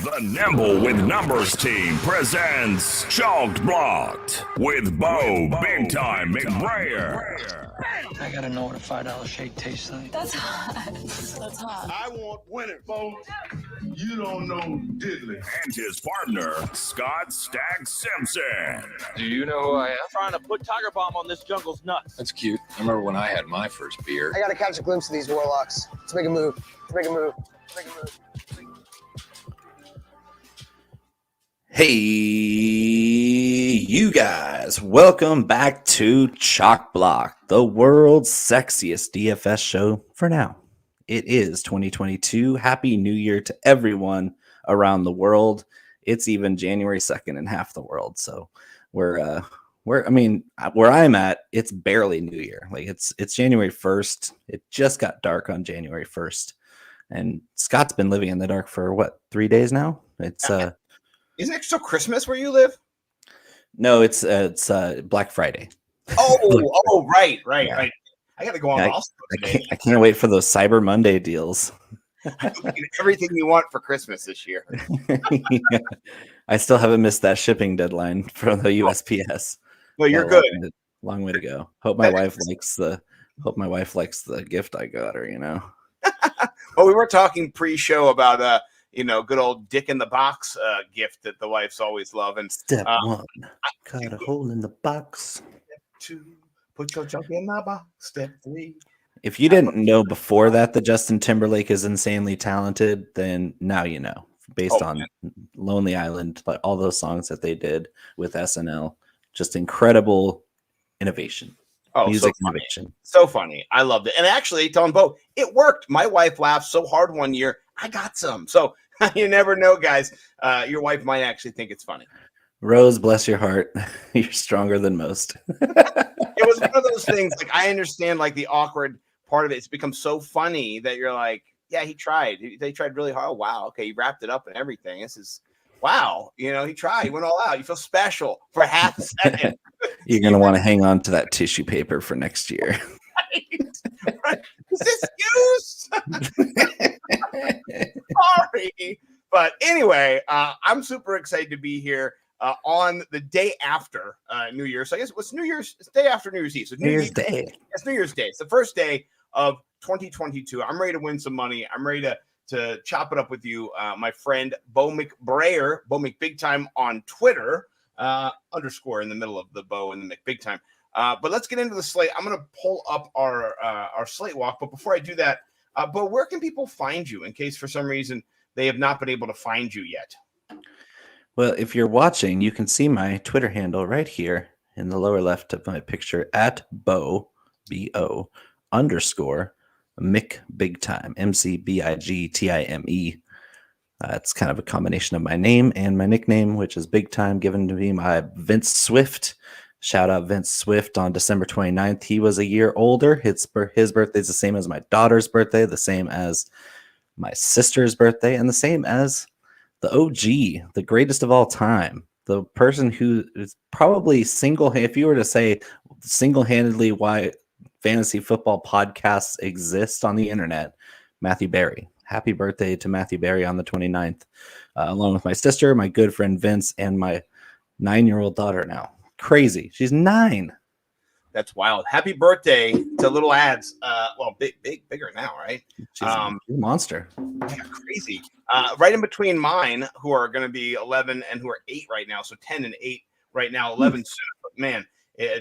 The Nimble with Numbers team presents Chalked Blocked with Bo Big Time McBrayer. I gotta know what a $5 shake tastes like. That's hot. That's hot. I want winning, folks. You don't know diddly. And his partner, Scott Stag Simpson. Do you know who I am? Trying to put Tiger Bomb on this jungle's nuts. That's cute. I remember when I had my first beer. I gotta catch a glimpse of these warlocks. Let's make a move. Hey, you guys, welcome back to Chalk Block, the world's sexiest DFS show for now. It is 2022. Happy New Year to everyone around the world. It's even January 2nd in half the world. So where I'm at, it's barely New Year. Like it's January 1st. It just got dark on January 1st. And Scott's been living in the dark for what, 3 days now? Isn't it still Christmas where you live? No, it's Black Friday. Right. Yeah. I got to go on today. I can't wait for those Cyber Monday deals. Everything you want for Christmas this year. Yeah. I still haven't missed that shipping deadline from the USPS. Well, you're good. Long way to go. Hope my wife likes the gift I got her. Well, we were talking pre-show about good old Dick in the Box gift that the wife's always love. And Step one, cut a hole in the box. Step two, put your junk in the box. Step three. If you didn't know before that Justin Timberlake is insanely talented, then now you know. Based on Lonely Island, but all those songs that they did with SNL, just incredible innovation. Music innovation. So funny. I loved it. And actually, telling Bo, it worked. My wife laughed so hard one year, I got some. So you never know, guys. Your wife might actually think it's funny. Rose, bless your heart. You're stronger than most. It was one of those things. Like, I understand like the awkward part of it. It's become so funny that you're like, yeah, he tried. They tried really hard. Oh, wow. Okay. He wrapped it up and everything. This is wow. He tried. He went all out. You feel special for half a second. You're going to want to hang on to that tissue paper for next year. Right. Is this used? Sorry. But anyway, I'm super excited to be here on the day after New Year's. So I guess what's New Year's? It's day after New Year's Eve. So New Year's Day. It's New Year's Day. It's the first day of 2022. I'm ready to win some money. I'm ready to chop it up with you, my friend Bo McBrayer, Bo McBigtime on Twitter, underscore in the middle of the Bo and the McBigtime. But let's get into the slate. I'm going to pull up our slate walk. But before I do that, Bo, where can people find you in case for some reason they have not been able to find you yet? Well, if you're watching, you can see my Twitter handle right here in the lower left of my picture at Bo, B-O, underscore McBigtime, McBigtime. It's kind of a combination of my name and my nickname, which is Big Time, given to me by Vince Swift. Shout out Vince Swift on December 29th. He was a year older. His birthday is the same as my daughter's birthday, the same as my sister's birthday, and the same as the OG, the greatest of all time. The person who is probably if you were to say single-handedly why fantasy football podcasts exist on the internet, Matthew Berry. Happy birthday to Matthew Berry on the 29th, along with my sister, my good friend Vince, and my 9-year-old daughter now. Crazy. She's 9. That's wild. Happy birthday to little ads. Bigger now, right? She's a monster. Yeah, crazy. Right in between mine, who are going to be 11 and who are 8 right now. So 10 and 8 right now, 11 soon. But man,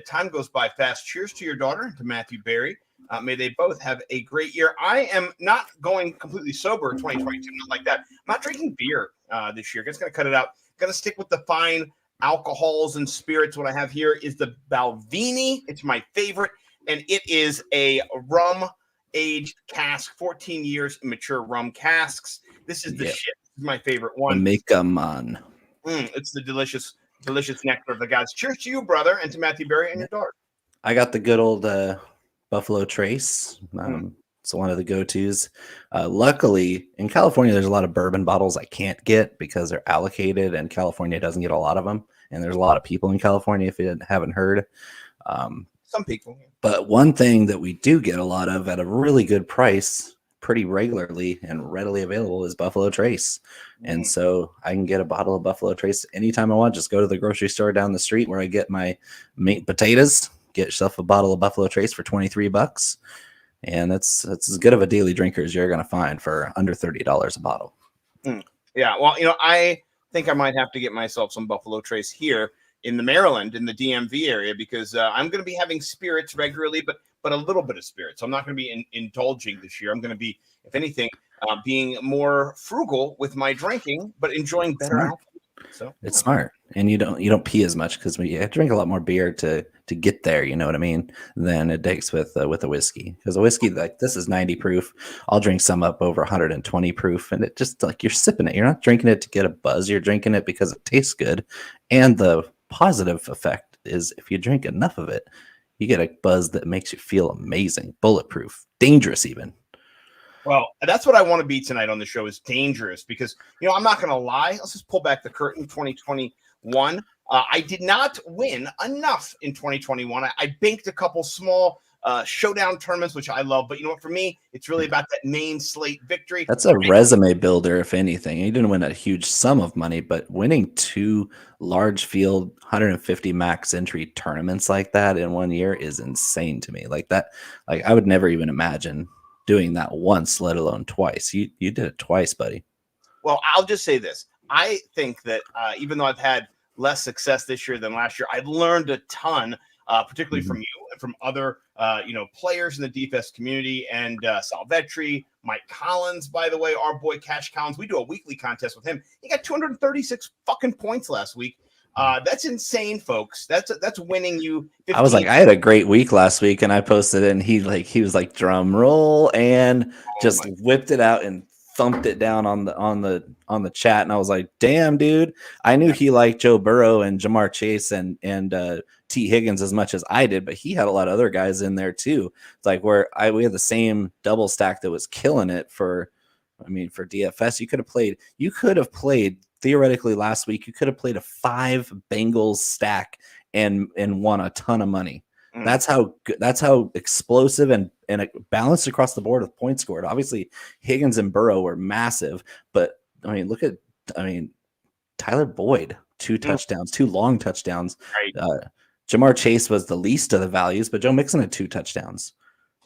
time goes by fast. Cheers to your daughter, to Matthew Berry. May they both have a great year. I am not going completely sober in 2022, not like that. I'm not drinking beer this year. Just going to cut it out. Going to stick with the fine alcohols and spirits. What I have here is the Balvenie. It's my favorite, and it is a rum-aged cask, 14 years mature rum casks. This is the shit. This is my favorite one. Make a man. It's the delicious nectar of the gods. Cheers to you, brother, and to Matthew Berry and your daughter. I got the good old Buffalo Trace. It's one of the go-tos. Luckily, in California, there's a lot of bourbon bottles I can't get because they're allocated, and California doesn't get a lot of them. And there's a lot of people in California, if you haven't heard. Some people. But one thing that we do get a lot of at a really good price pretty regularly and readily available is Buffalo Trace. And so I can get a bottle of Buffalo Trace anytime I want. Just go to the grocery store down the street where I get my meat potatoes, get yourself a bottle of Buffalo Trace for $23. And that's as good of a daily drinker as you're going to find for under $30 a bottle. Yeah. Well, I think I might have to get myself some Buffalo Trace here in the Maryland, in the DMV area, because I'm going to be having spirits regularly, but a little bit of spirits. So I'm not going to be indulging this year. I'm going to be, if anything, being more frugal with my drinking, but enjoying better alcohol. So it's smart, and you don't pee as much because we drink a lot more beer to get there. You know what I mean? Than it takes with a whiskey. Because a whiskey like this is 90 proof. I'll drink some up over 120 proof, and it just like you're sipping it. You're not drinking it to get a buzz. You're drinking it because it tastes good, and the positive effect is if you drink enough of it, you get a buzz that makes you feel amazing, bulletproof, dangerous even. Well, that's what I want to be tonight on the show is dangerous because, I'm not going to lie. Let's just pull back the curtain 2021. I did not win enough in 2021. I banked a couple small showdown tournaments, which I love. But you know what? For me, it's really about that main slate victory. That's a resume builder, if anything. You didn't win a huge sum of money, but winning 2 large field 150 max entry tournaments like that in 1 year is insane to me. Like that, like I would never even imagine doing that once, let alone twice. You did it twice, buddy. Well, I'll just say this. I think that even though I've had less success this year than last year, I've learned a ton, particularly from you and from other, players in the DFS community and Salvetri, Mike Collins, by the way, our boy Cash Collins. We do a weekly contest with him. He got 236 fucking points last week. That's insane, folks. That's winning you 15. I was like, I had a great week last week, and I posted it, and he was like, drum roll, and just whipped it out and thumped it down on the chat. And I was like, damn, dude, I knew he liked Joe Burrow and Jamar Chase and T Higgins as much as I did, but he had a lot of other guys in there too. It's like we had the same double stack that was killing it for DFS. You could have played theoretically last week. You could have played a 5 Bengals stack and won a ton of money. That's how explosive and balanced across the board with points scored. Obviously, Higgins and Burrow were massive, but look at Tyler Boyd, 2 touchdowns, 2 long touchdowns. Right. Jamar Chase was the least of the values, but Joe Mixon had 2 touchdowns.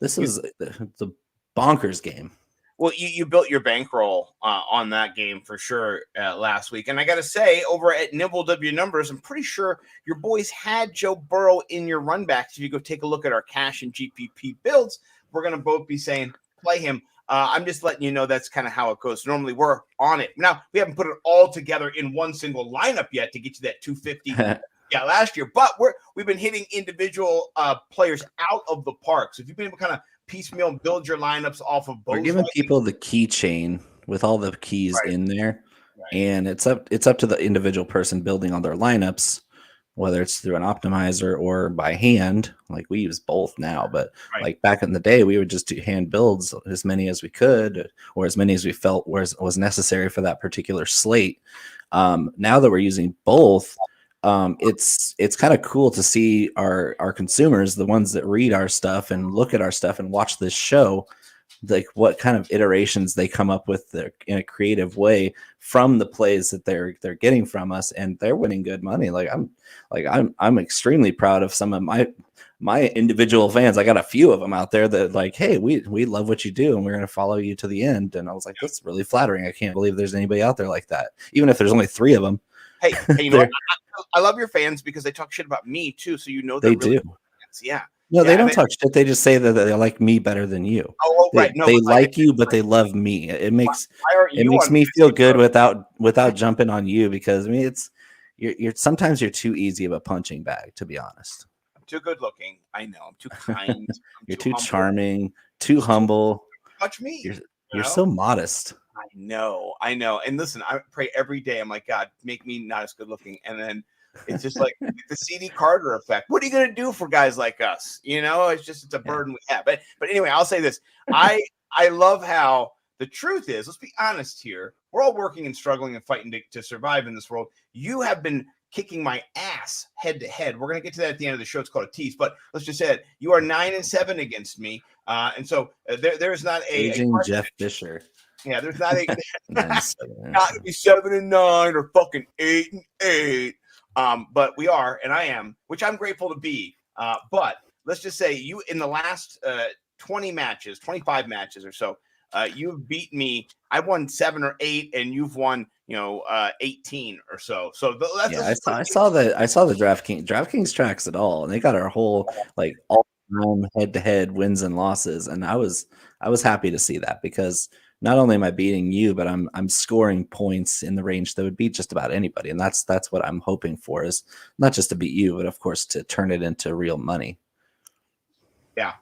This was the bonkers game. Well, you built your bankroll on that game for sure last week. And I got to say, over at Nibble W Numbers, I'm pretty sure your boys had Joe Burrow in your run backs. If you go take a look at our Cash and GPP builds, we're going to both be saying play him. I'm just letting you know that's kind of how it goes. Normally, we're on it. Now, we haven't put it all together in one single lineup yet to get you that 250 last year. But we've been hitting individual players out of the park. So if you've been able to kind of piecemeal and build your lineups off of both. We're giving people the keychain with all the keys in there, and it's up to the individual person building on their lineups, whether it's through an optimizer or by hand. Like we use both now, but like back in the day, we would just do hand builds as many as we could, or as many as we felt was necessary for that particular slate. Now that we're using both, it's kind of cool to see our consumers, the ones that read our stuff and look at our stuff and watch this show, like what kind of iterations they come up with in a creative way from the plays that they're getting from us, and they're winning good money. I'm extremely proud of some of my individual fans. I got a few of them out there that like, hey, we love what you do and we're going to follow you to the end. And I was like, that's really flattering. I can't believe there's anybody out there like that, even if there's only 3 of them. Hey, you know what? I love your fans because they talk shit about me too. So they really do. Fans. Yeah. No, they don't talk shit. They just say that they like me better than you. Oh, right. They like you, but they love me. It makes me feel good without jumping on you, because you're sometimes you're too easy of a punching bag, to be honest. I'm too good looking. I know. I'm too kind. You're too charming, too humble. Touch me. You're so modest. I know. And listen, I pray every day. I'm like, God, make me not as good looking. And then it's just like the CD Carter effect. What are you going to do for guys like us? It's a burden we have. But anyway, I'll say this. I love how the truth is, let's be honest here. We're all working and struggling and fighting to survive in this world. You have been kicking my ass head to head. We're going to get to that at the end of the show. It's called a tease, but let's just say it. You are 9-7 against me. And so there's not Aging Jeff Fisher. Yeah, there's not a Nice. not to be 7-9 or fucking 8-8. But we are, and I am, which I'm grateful to be. But let's just say you in the last 25 matches or so, you've beat me. I won 7 or 8, and you've won 18 or so. So that's I saw the DraftKings tracks it all, and they got our whole like all head-to-head wins and losses, and I was happy to see that, because not only am I beating you, but I'm scoring points in the range that would beat just about anybody, and that's what I'm hoping for, is not just to beat you, but of course to turn it into real money. Yeah,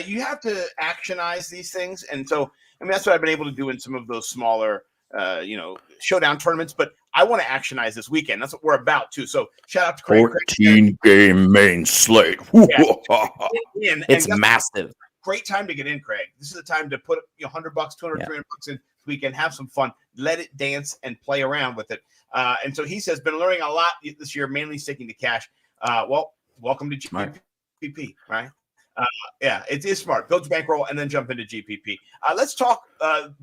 you have to actionize these things, and so I mean that's what I've been able to do in some of those smaller, showdown tournaments. But I want to actionize this weekend. That's what we're about too. So shout out to Craig. 14-game main slate. It's massive. Great time to get in, Craig. This is the time to put $100, $200, $300 in this weekend. Have some fun. Let it dance and play around with it. And so he says, been learning a lot this year, mainly sticking to cash. Well, welcome to GPP, right? Yeah, it is smart. Build your bankroll and then jump into GPP. Let's talk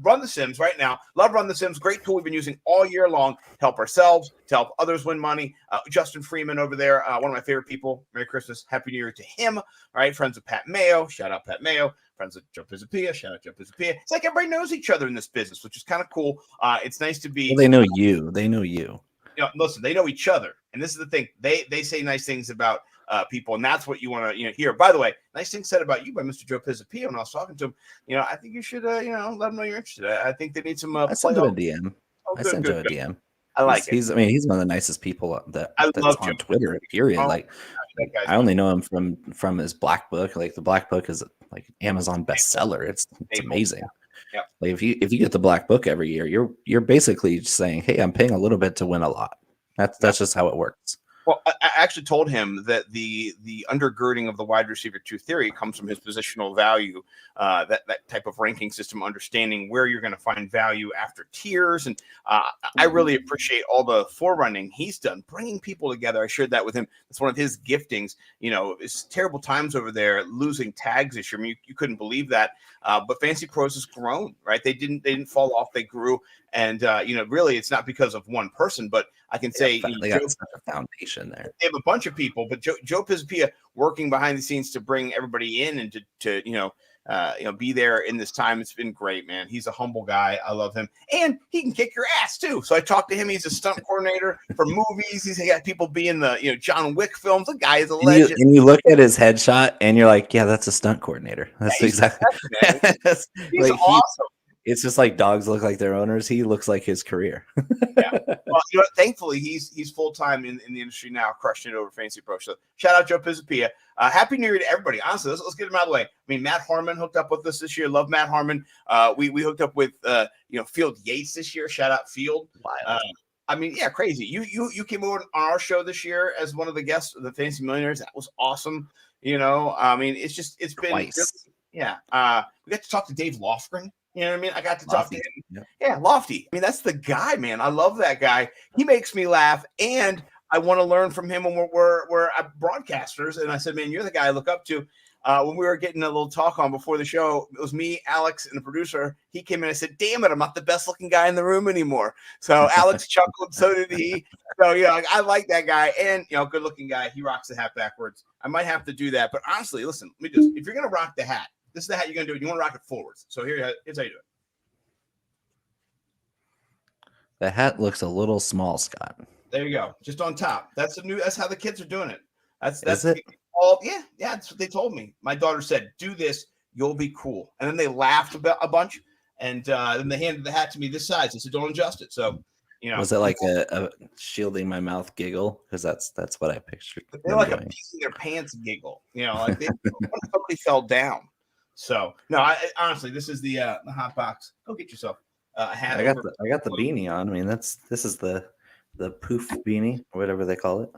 Run the Sims right now. Love Run the Sims. Great tool we've been using all year long to help ourselves, to help others win money. Justin Freeman over there, one of my favorite people. Merry Christmas. Happy New Year to him. All right, friends of Pat Mayo. Shout out Pat Mayo. Friends of Joe Pizzapia. Shout out Joe Pizzapia. It's like everybody knows each other in this business, which is kind of cool. It's nice to be. Well, they know you. They know you. Listen, they know each other. And this is the thing. They say nice things about people, and that's what you want to hear. By the way, nice thing said about you by Mr. Joe Pizzapia when I was talking to him. I think you should let them know you're interested. I think they need some. I sent him a DM. I sent him a DM. I like it. He's one of the nicest people that's on Twitter. Period. I only know him from his Black Book. Like the Black Book is like Amazon bestseller. It's amazing. Yep. Like if you get the Black Book every year, you're basically just saying, hey, I'm paying a little bit to win a lot. That's just how it works. Well, I actually told him that the undergirding of the wide receiver 2 theory comes from his positional value, that type of ranking system, understanding where you're going to find value after tiers. And I really appreciate all the forerunning he's done, bringing people together. I shared that with him. That's one of his giftings. It's terrible times over there, losing tags this year. I mean, you couldn't believe that. But Fantasy Pros has grown, right? They didn't fall off. They grew. And, really, it's not because of one person, but I can say they got such a foundation there. They have a bunch of people, but Joe Pizzapia working behind the scenes to bring everybody in and to be there in this time. It's been great, man. He's a humble guy. I love him, and he can kick your ass too. So I talked to him. He's a stunt coordinator for movies. He's got people be in the John Wick films. The guy is a legend. And you look at his headshot, and you're like, yeah, that's a stunt coordinator. That's exactly. He's awesome. It's just like dogs look like their owners. He looks like his career. Yeah. Well, thankfully he's full time in the industry now, crushing it over Fantasy Pro. So shout out Joe Pizzapia. Happy New Year to everybody. Honestly, let's get him out of the way. I mean, Matt Harmon hooked up with us this year. Love Matt Harmon. We hooked up with Field Yates this year. Shout out Field. I mean, yeah, crazy. You came over on our show this year as one of the guests of the Fantasy Millionaires. That was awesome. I mean, it's been really, yeah. We got to talk to Dave Lofgren. You know what I mean? I got to talk to him. Yeah, Lofty. I mean, that's the guy, man. I love that guy. He makes me laugh, and I want to learn from him when we're broadcasters. And I said, man, you're the guy I look up to. When we were getting a little talk on before the show, it was me, Alex, and the producer. He came in and said, damn it, I'm not the best looking guy in the room anymore. So Alex chuckled. So did he. So, I like that guy. And, good looking guy. He rocks the hat backwards. I might have to do that. But honestly, listen, if you're going to rock the hat, this is the hat you're going to do. You want to rock it forwards. So here's how you do it. The hat looks a little small, Scott. There you go. Just on top. That's how the kids are doing it. That's it? Yeah. That's what they told me. My daughter said, do this. You'll be cool. And then they laughed a bunch. And then they handed the hat to me this size. They said, don't adjust it. So, was it like a shielding my mouth giggle? Because that's what I pictured. They're like a piece their pants giggle. Like somebody fell down. So no, honestly, this is the hot box. Go get yourself a hat. I got the beanie on. I mean, this is the poof beanie or whatever they call it.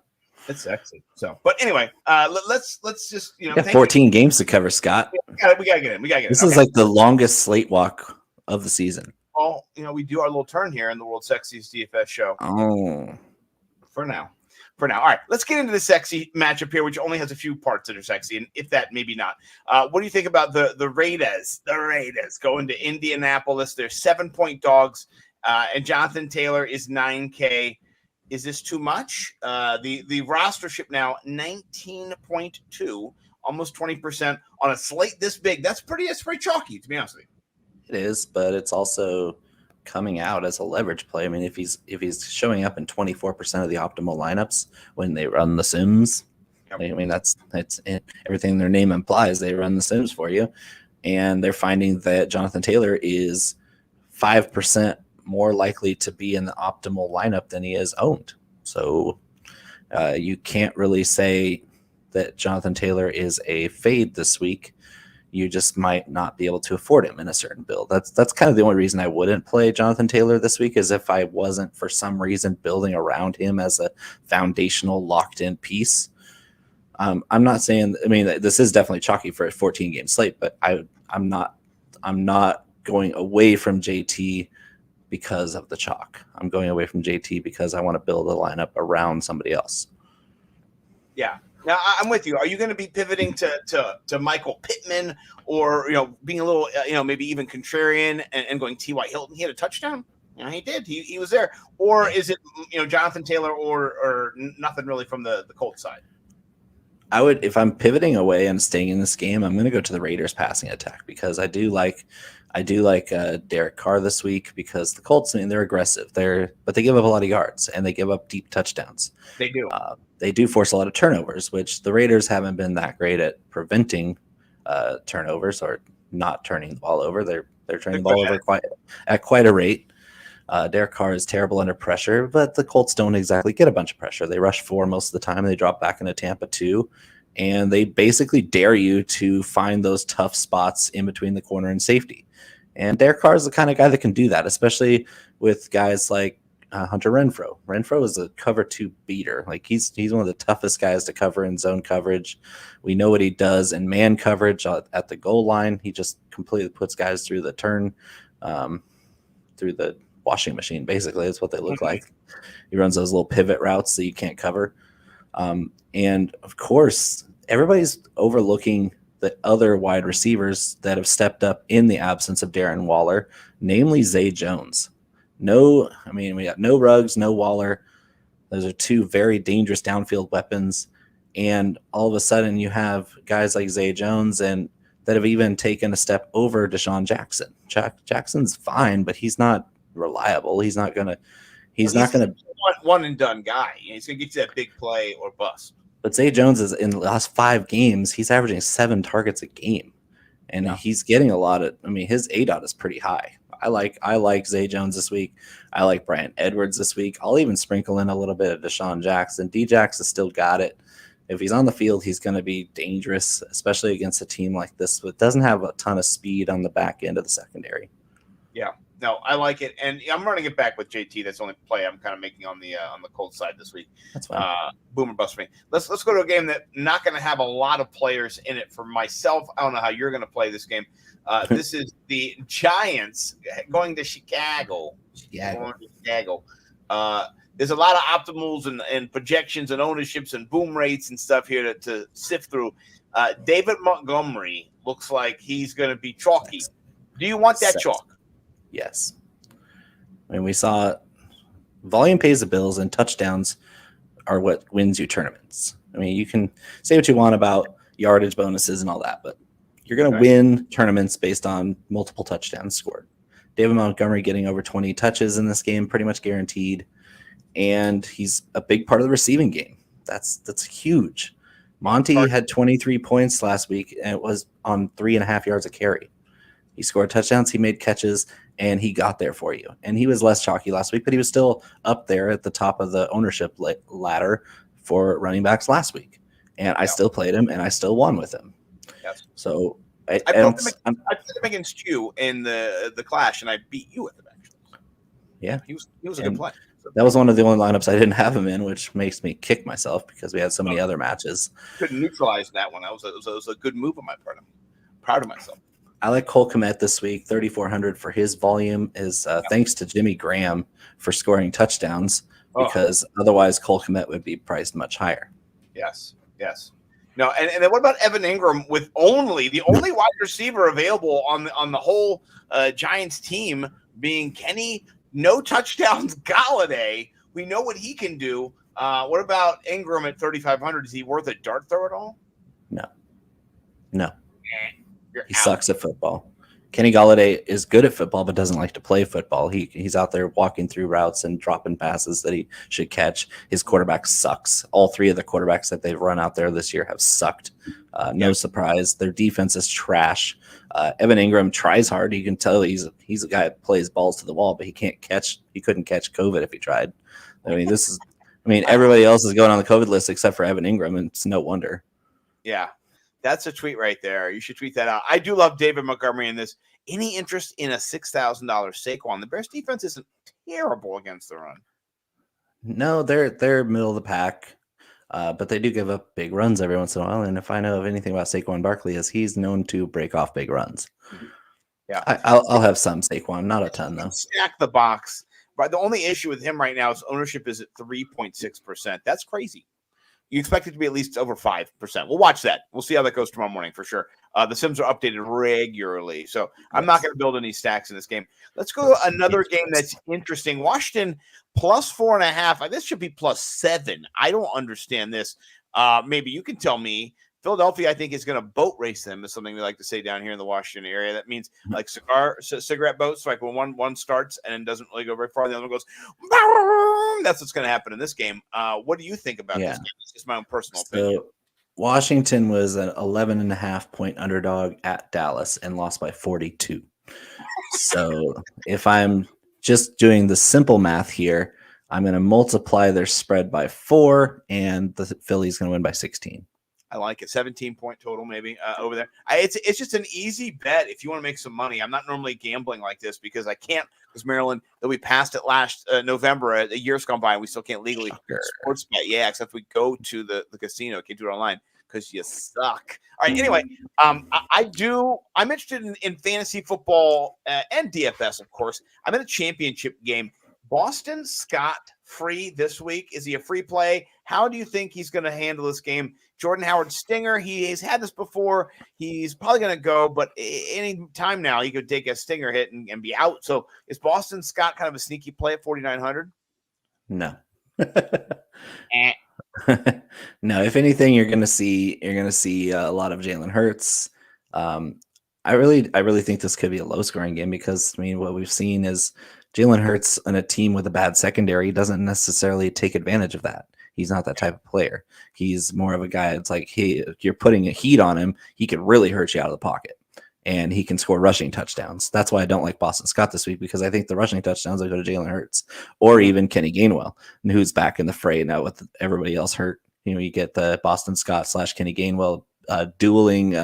It's sexy. So, but anyway, let's just 14 games to cover, Scott. We gotta get in. This is like the longest slate walk of the season. Well, we do our little turn here in the world's sexiest DFS show. Oh, For now. All right, let's get into the sexy matchup here, which only has a few parts that are sexy, and if that, maybe not. What do you think about the Raiders? The Raiders going to Indianapolis. They're 7-point dogs, and Jonathan Taylor is 9K. Is this too much? The rostership now 19.2, almost 20% on a slate this big. That's pretty chalky, to be honest with you. It is, but it's also coming out as a leverage play. I mean, if he's showing up in 24% of the optimal lineups when they run the Sims, I mean that's everything their name implies. They run the Sims for you, and they're finding that Jonathan Taylor is 5% more likely to be in the optimal lineup than he is owned. So you can't really say that Jonathan Taylor is a fade this week. You just might not be able to afford him in a certain build. That's kind of the only reason I wouldn't play Jonathan Taylor this week, is if I wasn't for some reason building around him as a foundational locked-in piece. I'm not saying, I mean, this is definitely chalky for a 14-game slate, but I'm not going away from JT because of the chalk. I'm going away from JT because I want to build a lineup around somebody else. Yeah. Now, I'm with you. Are you going to be pivoting to Michael Pittman, or being a little maybe even contrarian and going T.Y. Hilton? He had a touchdown. He did. He was there. Or is it Jonathan Taylor or nothing really from the Colts side? I would, if I'm pivoting away and staying in this game, I'm going to go to the Raiders passing attack, because I do like Derek Carr this week, because the Colts, I mean, they're aggressive. But they give up a lot of yards and they give up deep touchdowns. They do. They do force a lot of turnovers, which the Raiders haven't been that great at preventing turnovers or not turning the ball over. They're turning the ball over at quite a rate. Derek Carr is terrible under pressure, but the Colts don't exactly get a bunch of pressure. They rush 4 most of the time. They drop back into Tampa 2, and they basically dare you to find those tough spots in between the corner and safety. And Derek Carr is the kind of guy that can do that, especially with guys like Hunter Renfrow. Renfrow is a cover 2 beater. Like he's one of the toughest guys to cover in zone coverage. We know what he does in man coverage at the goal line. He just completely puts guys through the turn, through the washing machine. Basically, that's what they look like. He runs those little pivot routes that you can't cover. And of course, everybody's overlooking the other wide receivers that have stepped up in the absence of Darren Waller, namely Zay Jones. We got no Ruggs, no Waller. Those are 2 very dangerous downfield weapons. And all of a sudden you have guys like Zay Jones and that have even taken a step over Deshaun Jackson. Jackson's fine, but he's not reliable. He's not going to one and done guy. He's going to get you that big play or bust. But Zay Jones is, in the last 5 games, he's averaging 7 targets a game. And he's getting a lot of, his ADOT is pretty high. I like Zay Jones this week. I like Bryan Edwards this week. I'll even sprinkle in a little bit of Deshaun Jackson. D-Jax has still got it. If he's on the field, he's going to be dangerous, especially against a team like this that doesn't have a ton of speed on the back end of the secondary. Yeah, no, I like it, and I'm running it back with JT. That's the only play I'm kind of making on the Colts side this week. That's fine. Boomer bust for me. Let's go to a game that not going to have a lot of players in it. For myself, I don't know how you're going to play this game. This is the Giants going to Chicago. There's a lot of optimals and projections and ownerships and boom rates and stuff here to sift through. David Montgomery looks like he's going to be chalky. Yes. Do you want that chalk? Yes. We saw volume pays the bills, and touchdowns are what wins you tournaments. You can say what you want about yardage bonuses and all that, but you're going to win tournaments based on multiple touchdowns scored. David Montgomery getting over 20 touches in this game, pretty much guaranteed. And he's a big part of the receiving game. That's huge. Monty had 23 points last week, and it was on 3.5 yards a carry. He scored touchdowns, he made catches, and he got there for you. And he was less chalky last week, but he was still up there at the top of the ownership ladder for running backs last week. And I still played him, and I still won with him. Yes. So I put him against you in the clash, and I beat you with him, actually. Yeah. He was a good play. That was one of the only lineups I didn't have him in, which makes me kick myself because we had so many other matches. Couldn't neutralize that one. It was a good move on my part. I'm proud of myself. I like Cole Kmet this week. 3,400 for his volume is thanks to Jimmy Graham for scoring touchdowns. because otherwise Cole Kmet would be priced much higher. Yes. No, and then what about Evan Ingram with the only wide receiver available on the whole Giants team being Kenny no touchdowns Galladay? We know what he can do. What about Ingram at 3,500? Is he worth a dart throw at all? No. He Out. sucks at football. Kenny Galladay is good at football, but doesn't like to play football. He's out there walking through routes and dropping passes that he should catch. His quarterback sucks. All three of the quarterbacks that they've run out there this year have sucked. No surprise. Their defense is trash. Evan Ingram tries hard. You can tell he's a guy that plays balls to the wall, but he couldn't catch COVID if he tried. Everybody else is going on the COVID list except for Evan Ingram, and it's no wonder. Yeah. That's a tweet right there. You should tweet that out. I do love David Montgomery in this. Any interest in a $6,000 Saquon? The Bears defense isn't terrible against the run. No, they're middle of the pack, but they do give up big runs every once in a while. And if I know of anything about Saquon Barkley, is he's known to break off big runs. Yeah, I'll have some Saquon, not a ton though. Stack the box. But the only issue with him right now is ownership is at 3.6%. That's crazy. You expect it to be at least over 5%. We'll watch that. We'll see how that goes tomorrow morning for sure. The Sims are updated regularly, so I'm not going to build any stacks in this game. Let's go to another game that's interesting. Washington plus 4.5. This should be plus 7. I don't understand this. Maybe you can tell me. Philadelphia, I think, is going to boat race them, is something they like to say down here in the Washington area. That means like cigarette boats, like when one starts and doesn't really go very far, the other one goes, that's what's going to happen in this game. What do you think about this game? It's just my own personal opinion. Washington was an 11.5-point underdog at Dallas and lost by 42. So if I'm just doing the simple math here, I'm going to multiply their spread by 4, and the Philly's going to win by 16. I like it. 17-point total, maybe over there. It's just an easy bet if you want to make some money. I'm not normally gambling like this because I can't. Because Maryland, that we passed it last November, a year's gone by, and we still can't legally sports bet. Yeah, except we go to the casino. Can't do it online because you suck. All right. Anyway, I'm interested in fantasy football and DFS, of course. I'm in a championship game. Boston Scott free this week. Is he a free play? How do you think he's going to handle this game? Jordan Howard stinger. He has had this before. He's probably going to go, but any time now he could take a stinger hit and be out. So is Boston Scott kind of a sneaky play at 4,900? No. No. If anything, you're going to see a lot of Jalen Hurts. I really think this could be a low scoring game because what we've seen is Jalen Hurts on a team with a bad secondary doesn't necessarily take advantage of that. He's not that type of player. He's more of a guy. It's like, hey, you're putting a heat on him. He can really hurt you out of the pocket, and he can score rushing touchdowns. That's why I don't like Boston Scott this week, because I think the rushing touchdowns will go to Jalen Hurts or even Kenny Gainwell, who's back in the fray now with everybody else hurt. You get the Boston Scott / Kenny Gainwell dueling,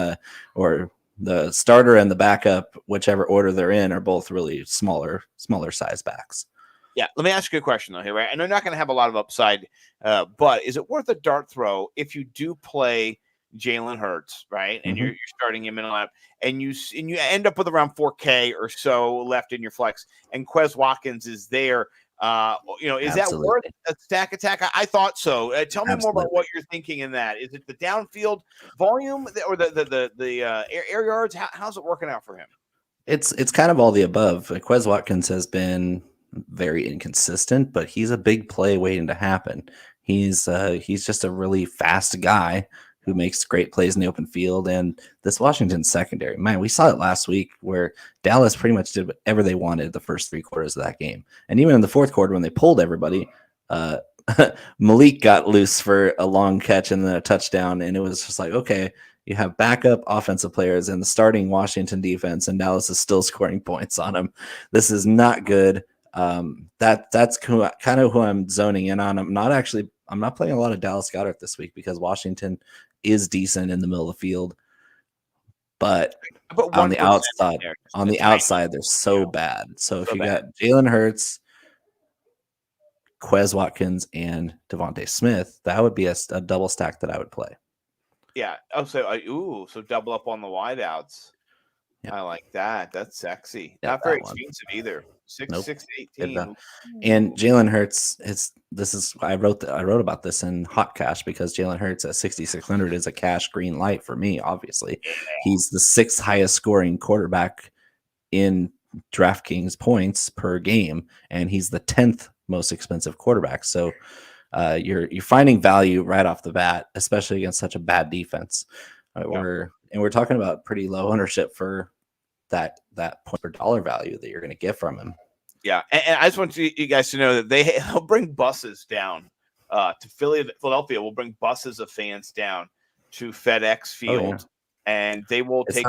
or the starter and the backup, whichever order they're in, are both really smaller size backs. Yeah, let me ask you a question though here, right? I know you're not going to have a lot of upside, but is it worth a dart throw if you do play Jalen Hurts, right? And you're starting him in a lineup, and you end up with around 4K or so left in your flex, and Quez Watkins is there. Is Absolutely. that worth a stack attack? I thought so. Tell me more Absolutely. about what you're thinking in that. Is it the downfield volume or the air yards? How's it working out for him? It's kind of all the above. Quez Watkins has been very inconsistent, but he's a big play waiting to happen. He's just a really fast guy who makes great plays in the open field. And this Washington secondary, man, we saw it last week where Dallas pretty much did whatever they wanted the first 3 quarters of that game. And even in the fourth quarter when they pulled everybody, Malik got loose for a long catch and then a touchdown. And it was just like, okay, you have backup offensive players in the starting Washington defense, and Dallas is still scoring points on them. This is not good. That's kind of who I'm zoning in on. I'm not playing a lot of Dallas Goedert this week because Washington is decent in the middle of the field, but on the outside, they're so bad. So if you got Jalen Hurts, Quez Watkins, and Javonte Smith, that would be a double stack that I would play. Yeah. Oh, so double up on the wideouts. Yeah. I like that. That's sexy. Yeah, Not very that one. expensive either. 6 Nope. 6 18. And Jalen Hurts, I wrote about this in Hot Cash because Jalen Hurts at 6,600 is a cash green light for me. Obviously, he's the 6th highest scoring quarterback in DraftKings points per game, and he's the 10th most expensive quarterback. So you're finding value right off the bat, especially against such a bad defense. We're talking about pretty low ownership for that point per dollar value that you're going to get from him. Yeah, and I just want you guys to know that they'll bring buses down to Philadelphia. Will bring buses of fans down to FedEx Field, and they will it's take.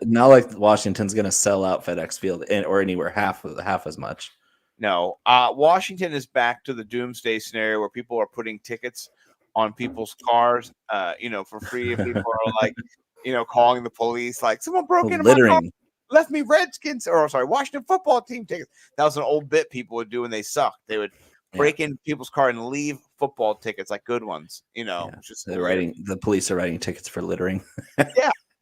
Not like Washington's going to sell out FedEx Field or anywhere half as much. No, Washington is back to the doomsday scenario where people are putting tickets on people's cars, for free. People are like, calling the police, like someone broke into my car. Left me Redskins Washington football team tickets. That was an old bit people would do when they sucked. They would break in people's car and leave football tickets, like good ones. The police are writing tickets for littering.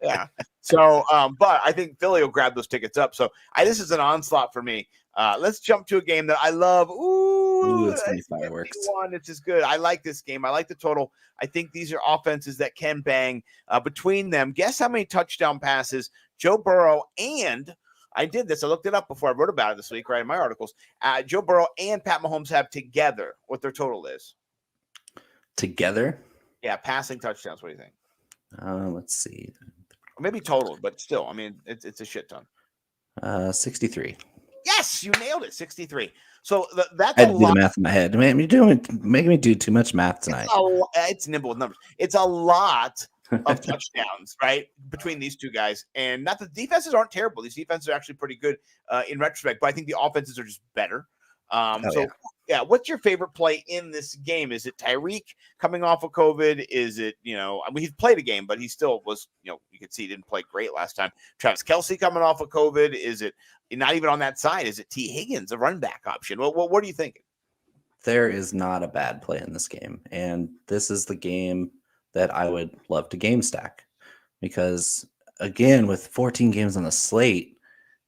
Yeah. So, but I think Philly will grab those tickets up. So this is an onslaught for me. Let's jump to a game that I love. Ooh, it's gonna be fireworks. It's just good. I like this game. I like the total. I think these are offenses that can bang between them. Guess how many touchdown passes Joe Burrow and I did this. I looked it up before I wrote about it this week, right, in my articles. Joe Burrow and Pat Mahomes have together what their total is. Together? Yeah, passing touchdowns. What do you think? Let's see. Or maybe total, but still, I mean, it's a shit ton. 63. Yes, you nailed it. 63. So that's I had to do the math in my head. Man, you're making me do too much math tonight. It's nimble with numbers. It's a lot of touchdowns, right, between these two guys. And not that the defenses aren't terrible. These defenses are actually pretty good in retrospect, but I think the offenses are just better. What's your favorite play in this game? Is it Tyreek coming off of COVID? Is it, he's played a game, but he still was, you could see he didn't play great last time. Travis Kelce coming off of COVID. Is it not even on that side? Is it T. Higgins, a run back option? What are you thinking? There is not a bad play in this game. And this is the game that I would love to game stack because, again, with 14 games on the slate,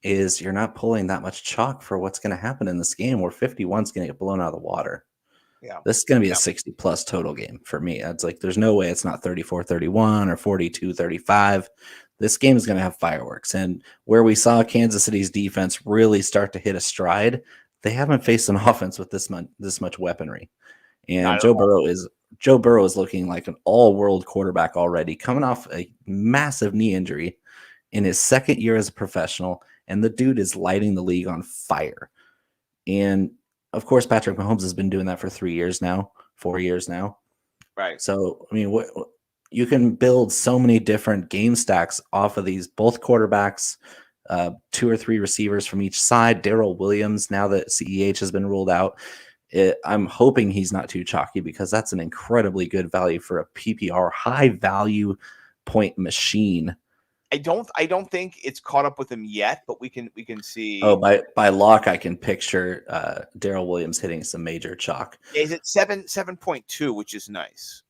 you're not pulling that much chalk for what's going to happen in this game where 51 is going to get blown out of the water. Yeah. This is going to be a 60-plus total game for me. It's like there's no way it's not 34-31 or 42-35. This game is going to have fireworks. And where we saw Kansas City's defense really start to hit a stride, they haven't faced an offense with this much weaponry. And Joe Burrow is looking like an all-world quarterback already, coming off a massive knee injury in his second year as a professional, and the dude is lighting the league on fire. And, of course, Patrick Mahomes has been doing that for 4 years now. Right. So, I mean, you can build so many different game stacks off of these, both quarterbacks, 2 or 3 receivers from each side. Daryl Williams, now that CEH has been ruled out, I'm hoping he's not too chalky because that's an incredibly good value for a PPR high value point machine. I don't think it's caught up with him yet, but we can see. Oh, by lock, I can picture Daryl Williams hitting some major chalk. Yeah, he's at 7.2, which is nice.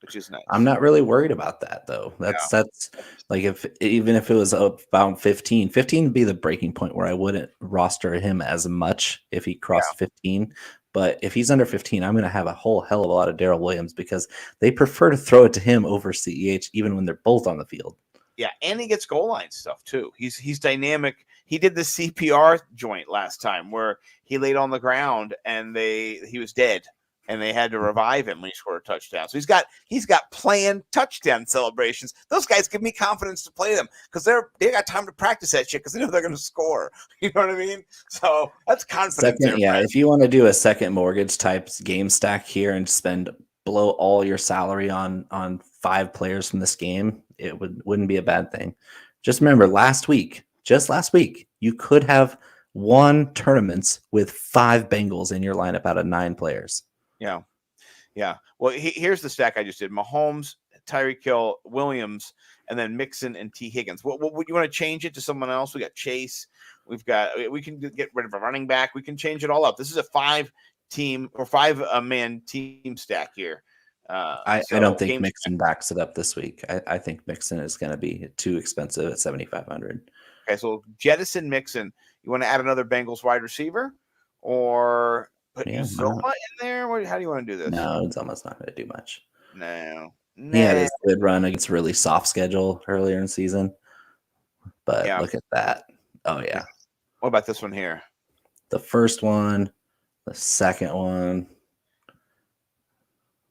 I'm not really worried about that though. That's like even if it was about 15 would be the breaking point where I wouldn't roster him as much if he crossed 15. But if he's under 15, I'm going to have a whole hell of a lot of Daryl Williams because they prefer to throw it to him over CEH even when they're both on the field. Yeah, and he gets goal line stuff too. He's dynamic. He did the CPR joint last time where he laid on the ground and he was dead and they had to revive him when he scored a touchdown. So he's got planned touchdown celebrations. Those guys give me confidence to play them because they got time to practice that shit because they know they're going to score. You know what I mean? So that's confidence. If you want to do a second mortgage type game stack here and blow all your salary on 5 players from this game, it wouldn't be a bad thing. Just remember just last week, you could have won tournaments with 5 Bengals in your lineup out of 9 players. Yeah. Well, here's the stack I just did: Mahomes, Tyreek Hill, Williams, and then Mixon and T. Higgins. What would you want to change it to someone else? We got Chase. We can get rid of a running back. We can change it all up. This is a 5-team or 5-man team stack here. I don't think Mixon backs it up this week. I think Mixon is going to be too expensive at 7,500. Okay, so jettison Mixon. You want to add another Bengals wide receiver, or put Yeah, Uzoma in there? How do you want to do this? no, it's almost not going to do much. No. He had his good run against a really soft schedule earlier in the season. But Yeah. look at that. Oh, yeah. What about this one here? The first one, the second one.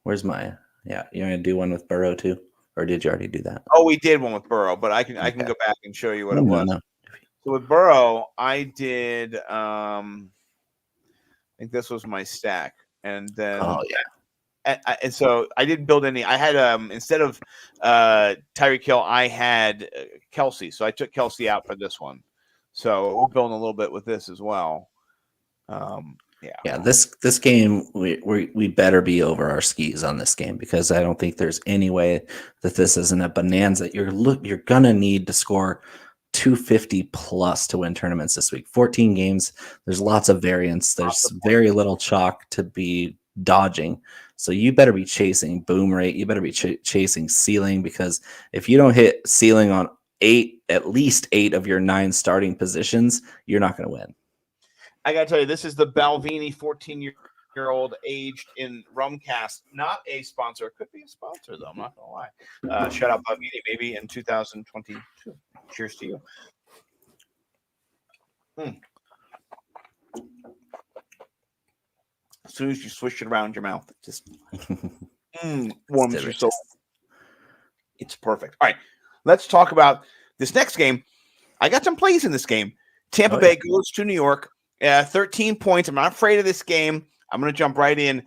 Where's my? Yeah, you're going to do one with Burrow too? Or did you already do that? Oh, we did one with Burrow, but I can go back and show you what it was. No. So with Burrow, I did I think this was my stack. And then and so I didn't build any. I had instead of Tyreek Hill, I had Kelsey. So I took Kelsey out for this one. So we're building a little bit with this as well. Yeah. This game we better be over our skis on this game because I don't think there's any way that this isn't a bonanza. You're gonna need to score 250 plus to win tournaments this week. 14 games. There's lots of variance. There's very little chalk to be dodging. So you better be chasing boom rate. You better be chasing ceiling because if you don't hit ceiling on at least 8 of your 9 starting positions, you're not going to win. I got to tell you, this is the Balvini 14-year-old aged in Rumcast. Not a sponsor. Could be a sponsor, though. I'm not going to lie. Shout out Balvini, maybe in 2022. Cheers to you. As soon as you swish it around your mouth, it just warms your soul. It's perfect. All right, let's talk about this next game. I got some plays in this game. Tampa Bay goes to New York. 13 points. I'm not afraid of this game. I'm going to jump right in.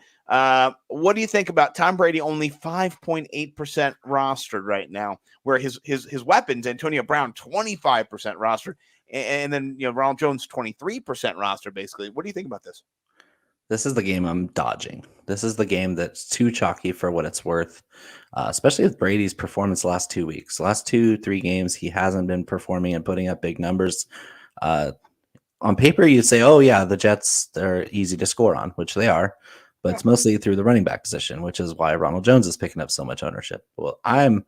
What do you think about Tom Brady only 5.8% rostered right now, where his weapons, Antonio Brown, 25% rostered, and then Ronald Jones, 23% rostered, basically. What do you think about this? This is the game I'm dodging. This is the game that's too chalky for what it's worth, especially with Brady's performance the last 2 weeks. The last 2-3 games, he hasn't been performing and putting up big numbers. On paper, you'd say, oh, yeah, the Jets, they're easy to score on, which they are, but it's mostly through the running back position, which is why Ronald Jones is picking up so much ownership. Well, I'm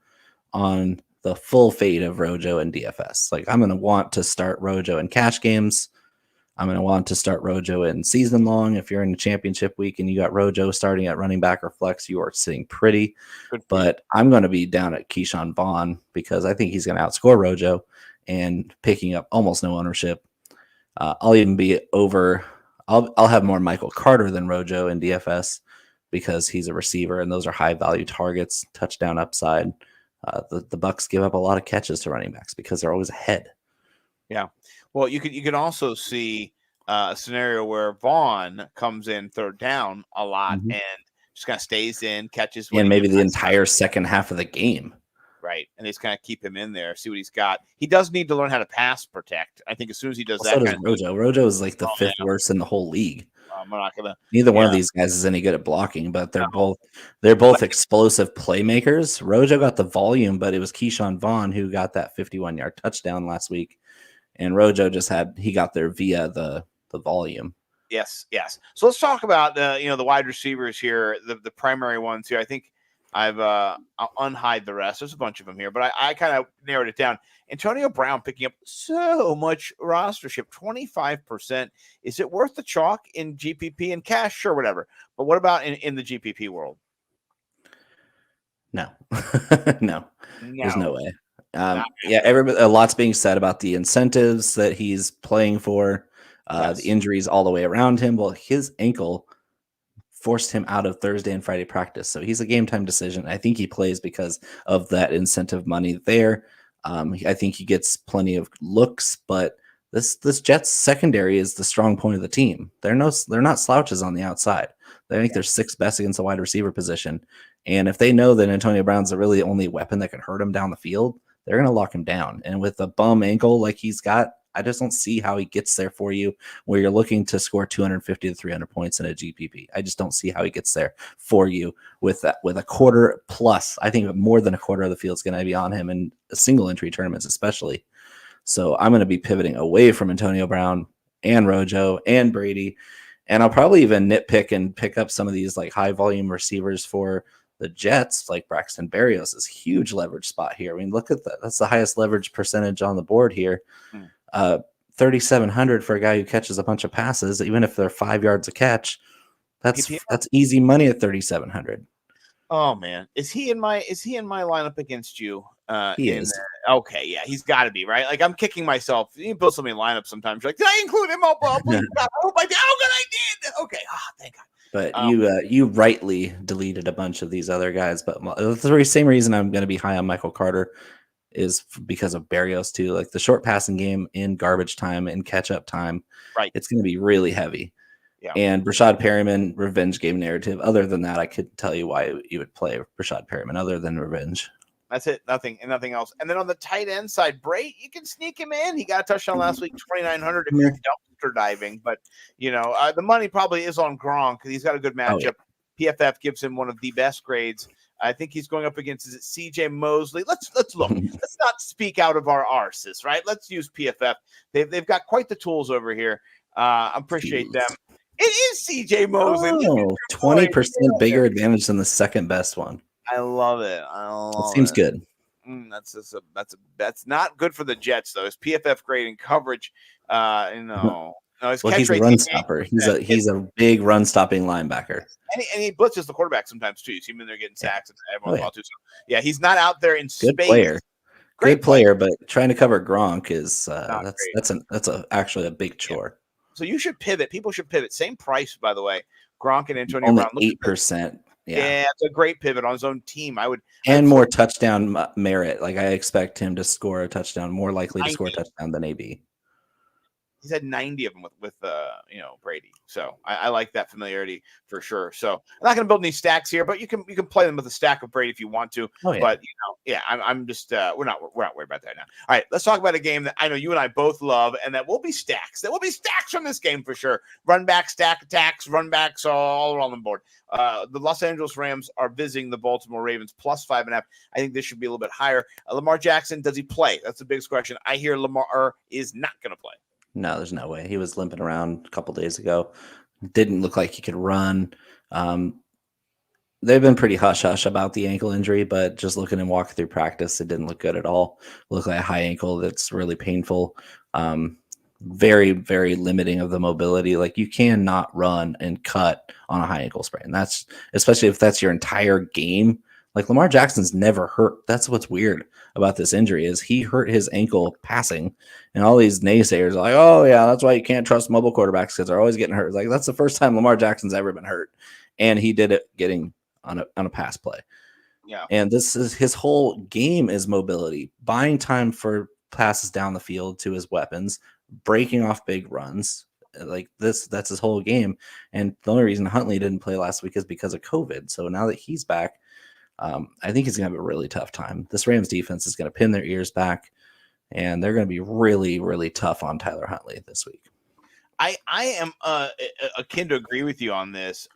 on the full fade of Rojo and DFS. Like, I'm going to want to start Rojo in cash games. I'm going to want to start Rojo in season long. If you're in the championship week and you got Rojo starting at running back or flex, you are sitting pretty. But I'm going to be down at Keyshawn Vaughn because I think he's going to outscore Rojo and picking up almost no ownership. I'll even be over. I'll have more Michael Carter than Rojo in DFS because he's a receiver and those are high value targets, touchdown upside. The Bucks give up a lot of catches to running backs because they're always ahead. Yeah. Well, you could also see a scenario where Vaughn comes in third down a lot and just kind of stays in, catches. And maybe the entire second half of the game. Right. And they just kind of keep him in there, see what he's got. He does need to learn how to pass protect. I think as soon as he does that. So does Rojo. Rojo is like the fifth worst in the whole league. I'm not gonna. Neither one of these guys is any good at blocking, but they're both explosive playmakers. Rojo got the volume, but it was Keyshawn Vaughn who got that 51-yard touchdown last week. And Rojo he got there via the volume. Yes. So let's talk about the wide receivers here, the primary ones here. I think I'll unhide the rest. There's a bunch of them here, but I kind of narrowed it down. Antonio Brown picking up so much rostership, 25%. Is it worth the chalk in GPP and cash? Sure, whatever. But what about in the GPP world? No, no, there's no way. A lot's being said about the incentives that he's playing for, the injuries all the way around him. Well, his ankle forced him out of Thursday and Friday practice, so he's a game time decision. I think he plays because of that incentive money there. I think he gets plenty of looks, but this Jets secondary is the strong point of the team. They're not slouches on the outside. I think they're sixth best against the wide receiver position, and if they know that Antonio Brown's really the only weapon that can hurt him down the field, they're going to lock him down. And with a bum ankle like he's got, I just don't see how he gets there for you where you're looking to score 250 to 300 points in a GPP. I just don't see how he gets there for you with a quarter plus. I think more than a quarter of the field is going to be on him in single entry tournaments, especially. So I'm going to be pivoting away from Antonio Brown and Rojo and Brady. And I'll probably even nitpick and pick up some of these like high volume receivers for the Jets, like Braxton Berrios, is huge leverage spot here. I mean, look at that. That's the highest leverage percentage on the board here. 3,700 for a guy who catches a bunch of passes, even if they're 5 yards a catch. That's easy money at 3,700. Oh man, is he in my lineup against you? He is. Okay, yeah, he's got to be right. Like I'm kicking myself. You build so many lineups sometimes. You're like, did I include him? Oh, please, God, I hope I did. Oh, good, I did. Okay, thank God. But you rightly deleted a bunch of these other guys. But the same reason I'm going to be high on Michael Carter is because of Berrios too. Like the short passing game in garbage time and catch up time, right? It's going to be really heavy. Yeah. And Rashad Perriman, revenge game narrative. Other than that, I couldn't tell you why you would play Rashad Perriman other than revenge. That's it. Nothing else. And then on the tight end side, Bray, you can sneak him in. He got a touchdown last week, 2,900 if you're dumpster diving. But, the money probably is on Gronk because he's got a good matchup. PFF gives him one of the best grades. I think he's going up against, is it CJ Mosley? Let's look. Let's not speak out of our arses, right? Let's use PFF. They've got quite the tools over here. I appreciate them. It is CJ Mosley. 20% bigger advantage than the second best one. I love it. It seems good. That's not good for the Jets though. His PFF grade and coverage. No, he's a run stopper. He's a big run stopping linebacker. And he blitzes the quarterback sometimes too. You see him in there getting sacks and everyone too. So yeah, he's not out there in space. Great player, but trying to cover Gronk is that's actually a big chore. So you should pivot. People should pivot. Same price, by the way. Gronk and Antonio Only Brown. 8%. Yeah, it's a great pivot on his own team. And more touchdown merit. Like I expect him to score a touchdown, more likely to score a touchdown than AB. He's had 90 of them with Brady. So I like that familiarity for sure. So I'm not going to build any stacks here, but you can play them with a stack of Brady if you want to. Oh, yeah. But I'm just we're not worried about that now. All right, let's talk about a game that I know you and I both love, and that will be stacks. There will be stacks from this game for sure. Run back, stack attacks, run backs all around the board. The Los Angeles Rams are visiting the Baltimore Ravens plus 5.5. I think this should be a little bit higher. Lamar Jackson, does he play? That's the biggest question. I hear Lamar is not going to play. No, there's no way. He was limping around a couple days ago. Didn't look like he could run. They've been pretty hush-hush about the ankle injury, but just looking and walking through practice, it didn't look good at all. It looked like a high ankle that's really painful. Very, very limiting of the mobility. Like you cannot run and cut on a high ankle sprain. That's especially if that's your entire game. Like Lamar Jackson's never hurt. That's what's weird about this injury is he hurt his ankle passing, and all these naysayers are like, oh yeah, that's why you can't trust mobile quarterbacks because they're always getting hurt. Like that's the first time Lamar Jackson's ever been hurt, and he did it getting on a pass play. Yeah, and this is his whole game is mobility, buying time for passes down the field to his weapons, breaking off big runs. Like that's his whole game. And the only reason Huntley didn't play last week is because of COVID. So now that he's back, I think he's going to have a really tough time. This Rams defense is going to pin their ears back, and they're going to be really, really tough on Tyler Huntley this week. I am akin to agree with you on this.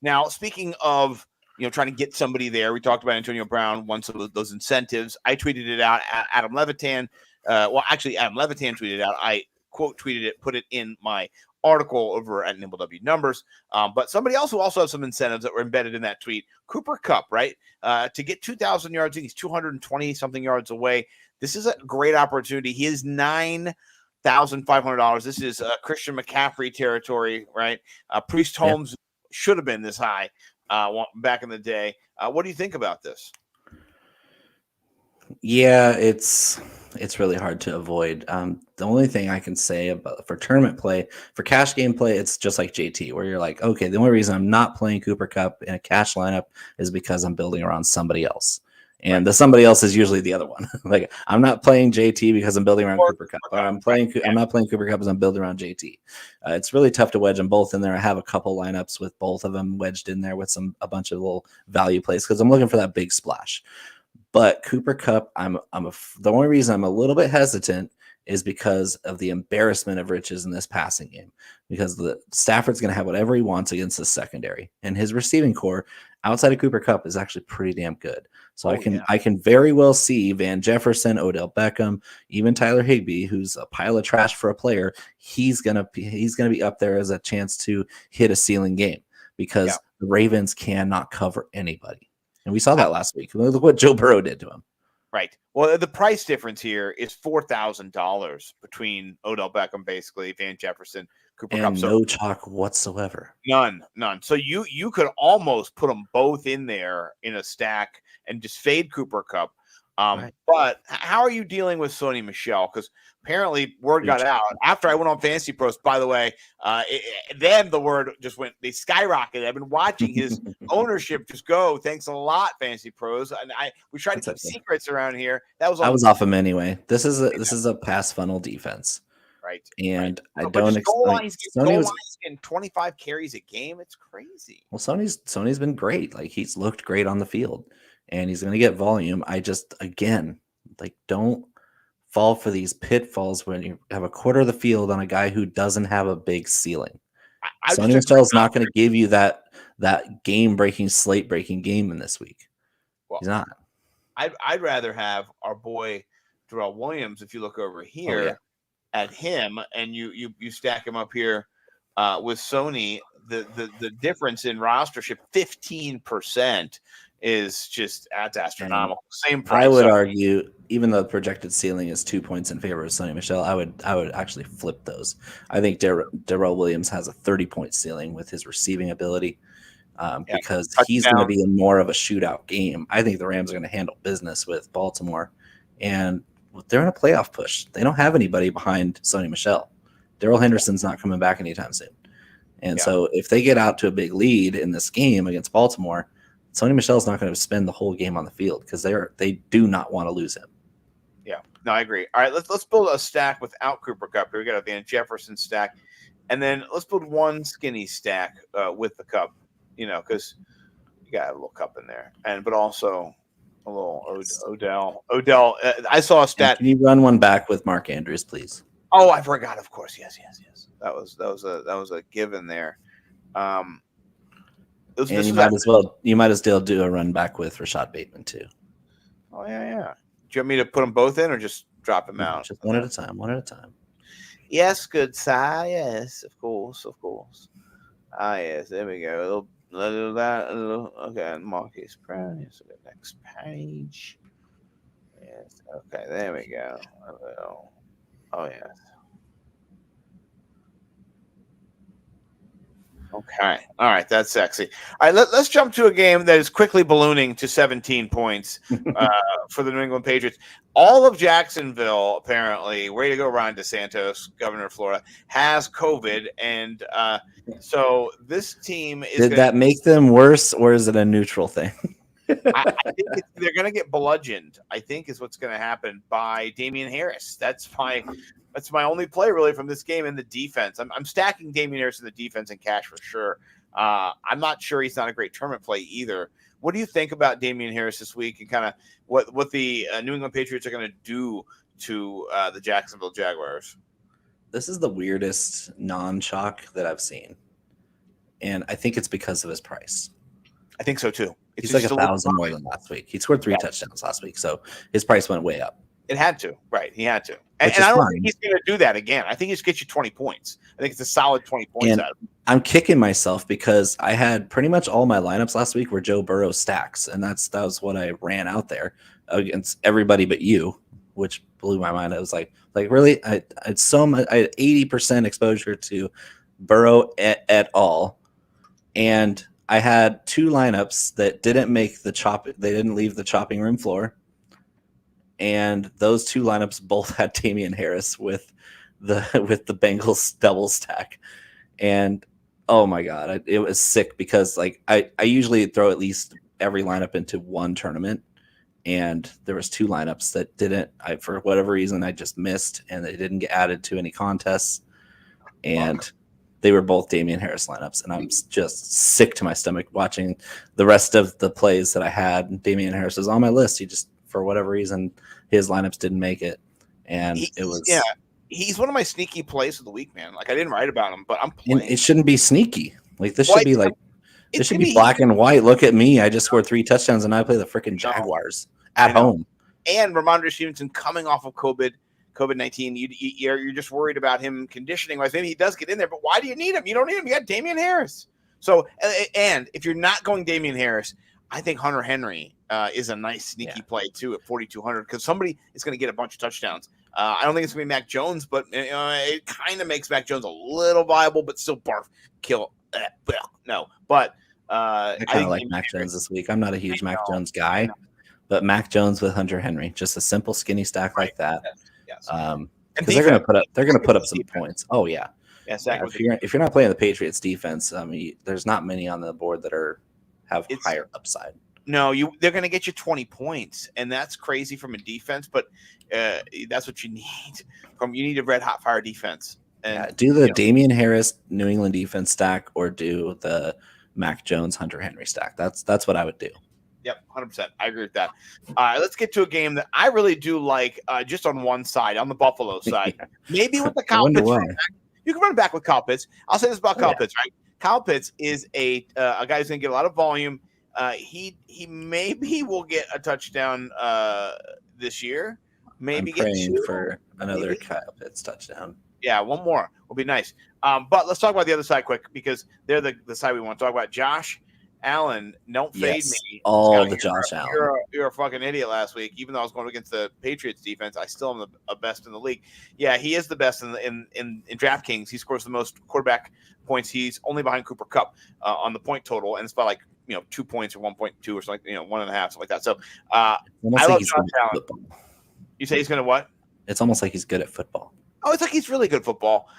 Now, speaking of trying to get somebody there, we talked about Antonio Brown, one of those incentives. I tweeted it out. Adam Levitan. Adam Levitan tweeted it out. I quote tweeted it, put it in my article over at Nimble W Numbers. But somebody else who also has some incentives that were embedded in that tweet, Cooper Kupp, right? To get 2,000 yards, he's 220 something yards away. This is a great opportunity. He is $9,500. This is Christian McCaffrey territory, right? Priest Holmes should have been this high back in the day. What do you think about this? Yeah, it's really hard to avoid. The only thing I can say about for tournament play, for cash game play, it's just like JT, where you're like, okay, the only reason I'm not playing Cooper Kupp in a cash lineup is because I'm building around somebody else. And the somebody else is usually the other one. Like I'm not playing JT because I'm building around Cooper Kupp. Or I'm not playing Cooper Kupp because I'm building around JT. It's really tough to wedge them both in there. I have a couple lineups with both of them wedged in there with a bunch of little value plays because I'm looking for that big splash. But Cooper Kupp, the only reason I'm a little bit hesitant is because of the embarrassment of riches in this passing game. Because Stafford's going to have whatever he wants against the secondary, and his receiving core outside of Cooper Kupp is actually pretty damn good. So I can very well see Van Jefferson, Odell Beckham, even Tyler Higbee, who's a pile of trash for a player. He's gonna be up there as a chance to hit a ceiling game because the Ravens cannot cover anybody. And we saw that last week. Look what Joe Burrow did to him. Right. Well, the price difference here is $4,000 between Odell Beckham, basically, Van Jefferson, Cooper And Kupp. So no chalk whatsoever. none. So you could almost put them both in there in a stack and just fade Cooper Kupp. Right. But how are you dealing with Sony Michel? Because apparently word got out after I went on Fantasy Pros. By the way, then the word just went. They skyrocketed. I've been watching his ownership just go. Thanks a lot, Fantasy Pros. And we try to keep secrets around here. I was off him anyway. This is a pass funnel defense, right? And right. I don't expect Sony was getting 25 carries a game. It's crazy. Well, Sony's been great. Like, he's looked great on the field, and he's going to get volume. I just, again, like, don't fall for these pitfalls when you have a quarter of the field on a guy who doesn't have a big ceiling. Sony Michel's not going to give you that game-breaking, slate-breaking game in this week. Well, he's not. I'd rather have our boy Daryl Williams. If you look over here at him and you stack him up here with Sony, the difference in rostership 15% is just astronomical. Same price. I would argue, even though the projected ceiling is 2 points in favor of Sony Michel, I would actually flip those. I think Daryl Williams has a 30-point ceiling with his receiving ability because he's going to be in more of a shootout game. I think the Rams are going to handle business with Baltimore, and they're in a playoff push. They don't have anybody behind Sony Michel. Darrell Henderson's not coming back anytime soon. And so if they get out to a big lead in this game against Baltimore, Sony Michel's not going to spend the whole game on the field because they do not want to lose him. Yeah, no, I agree. All right, let's build a stack without Cooper Kupp. We got the Jefferson stack, and then let's build one skinny stack with the Kupp. Because you got a little Kupp in there, but also a little Odell. I saw a stat. And can you run one back with Mark Andrews, please? Oh, I forgot. Of course, yes. That was a given there. You might as well do a run back with Rashad Bateman too. Oh yeah. Do you want me to put them both in or just drop them out? Just one at a time. Yes, good sir. Yes, of course. Ah, yes. There we go. A little that. Okay, Marcus Brown. Yes, the next page. Yes. Okay, there we go. Oh yes. Okay. All right. That's sexy. All right. Let's jump to a game that is quickly ballooning to 17 points for the New England Patriots. All of Jacksonville, apparently, way to go, Ron DeSantis, governor of Florida, has COVID. And so this team is. Did that make them worse, or is it a neutral thing? I think they're going to get bludgeoned, I think, is what's going to happen by Damian Harris. That's my only play, really, from this game in the defense. I'm stacking Damian Harris in the defense and cash for sure. I'm not sure he's not a great tournament play either. What do you think about Damian Harris this week and kind of what the New England Patriots are going to do to the Jacksonville Jaguars? This is the weirdest non-chalk that I've seen, and I think it's because of his price. I think so, too. He's like 1,000 more than last week. He scored 3 touchdowns last week, so his price went way up. It had to, right? He had to, and I don't think he's going to do that again. I think he's get you 20 points. I think it's a solid 20 points and out of him. I'm kicking myself because I had pretty much all my lineups last week were Joe Burrow stacks, and that was what I ran out there against everybody but you, which blew my mind. I was like really, I had 80% exposure to Burrow et al, and I had 2 lineups that didn't make the chop. They didn't leave the chopping room floor. And those 2 lineups both had Damian Harris with the Bengals double stack. And oh my God, it was sick because I usually throw at least every lineup into one tournament. And there was 2 lineups that didn't, for whatever reason, I just missed, and they didn't get added to any contests. And they were both Damian Harris lineups, and I'm just sick to my stomach watching the rest of the plays that I had. Damian Harris was on my list. He just, for whatever reason, his lineups didn't make it, and it was He's one of my sneaky plays of the week, man. I didn't write about him, but I'm playing. It shouldn't be sneaky. This should be this should be black and white. Look at me. I just scored 3 touchdowns, and I play the freaking Jaguars at home. And Ramondre Stevenson coming off of COVID-19, you're just worried about him conditioning wise. Maybe he does get in there, but why do you need him? You don't need him. You got Damian Harris. So, and if you're not going Damian Harris, I think Hunter Henry is a nice sneaky play too at 4,200 because somebody is going to get a bunch of touchdowns I don't think it's going to be Mac Jones, but it kind of makes Mac Jones a little viable, but still barf, kill. No, but I kind of like Mac Jones this week. I'm not a huge Mac Jones guy, but Mac Jones with Hunter Henry, just a simple skinny stack like that. Yes. Because they're going to put up some points. Oh yeah. Yes. If you're not playing the Patriots defense, there's not many on the board that have higher upside. No, they're going to get you 20 points, and that's crazy from a defense. But that's what you need. You need a red hot fire defense. And do the Damian Harris New England defense stack, or do the Mac Jones Hunter Henry stack. That's what I would do. Yep, 100%. I agree with that. Let's get to a game that I really do like. Just on one side, on the Buffalo side, maybe with the Kyle Pitts. You can run back with Kyle Pitts. I'll say this about Kyle Pitts, right? Kyle Pitts is a guy who's going to get a lot of volume. He maybe will get a touchdown this year. Maybe I'm praying for another Kyle Pitts touchdown. Yeah, one more will be nice. But let's talk about the other side quick, because they're the side we want to talk about. Josh Allen, don't fade me. All the Josh Allen. You're a fucking idiot last week. Even though I was going against the Patriots defense, I still am the best in the league. Yeah, he is the best in DraftKings. He scores the most quarterback points. He's only behind Cooper Kupp on the point total, and it's by 2 points or 1.2 or something, 1.5, something like that. So I love Josh Allen. You say he's going to what? It's almost like he's good at football. Oh, it's like he's really good at football.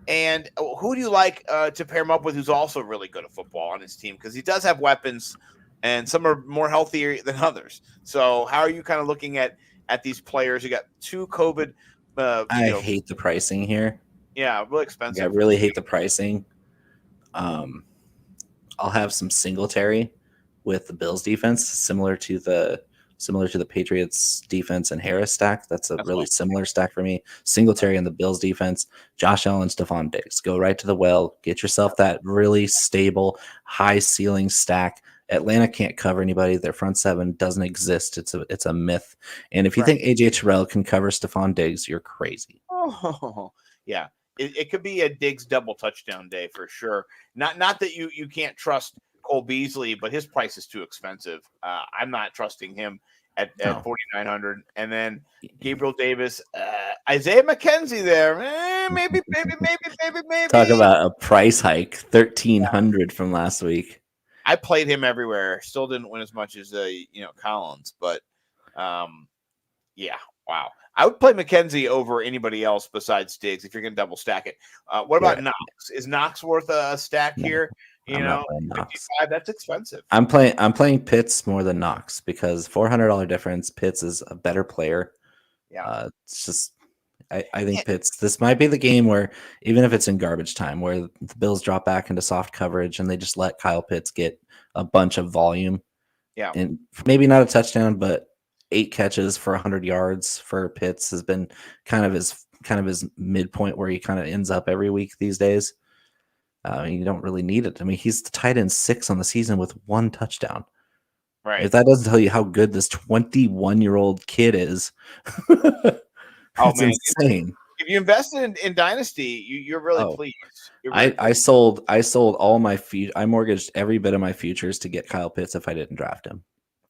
And who do you like to pair him up with who's also really good at football on his team? Because he does have weapons, and some are more healthier than others. So how are you kind of looking at these players? You got two COVID. I hate the pricing here. Yeah, really expensive. I really hate the pricing. I'll have some Singletary with the Bills defense, similar to the Patriots defense and Harris stack. That's really similar stack for me. Singletary and the Bills defense, Josh Allen, Stephon Diggs. Go right to the well. Get yourself that really stable, high ceiling stack. Atlanta can't cover anybody. Their front seven doesn't exist. It's a myth. And if you think AJ Terrell can cover Stephon Diggs, you're crazy. Oh, yeah. It could be a Diggs double touchdown day for sure. Not that you can't trust Cole Beasley, but his price is too expensive. I'm not trusting him at 4,900. And then Gabriel Davis, Isaiah McKenzie there. Maybe. Talk about a price hike, 1,300 from last week. I played him everywhere. Still didn't win as much as Collins, but yeah, wow. I would play McKenzie over anybody else besides Diggs if you're going to double stack it. What about Knox? Is Knox worth a stack here? 55, that's expensive. I'm playing Pitts more than Knox because $400 difference. Pitts is a better player. Yeah, it's just I think Pitts. This might be the game where even if it's in garbage time, where the Bills drop back into soft coverage and they just let Kyle Pitts get a bunch of volume. Yeah, and maybe not a touchdown, but 8 catches for 100 yards for Pitts has been kind of his midpoint where he kind of ends up every week these days. You don't really need it. I mean, he's the tight end 6 on the season with 1 touchdown. Right. If that doesn't tell you how good this 21-year-old kid is, it's insane. If you invested in Dynasty, you're really pleased. I sold all my I mortgaged every bit of my futures to get Kyle Pitts if I didn't draft him.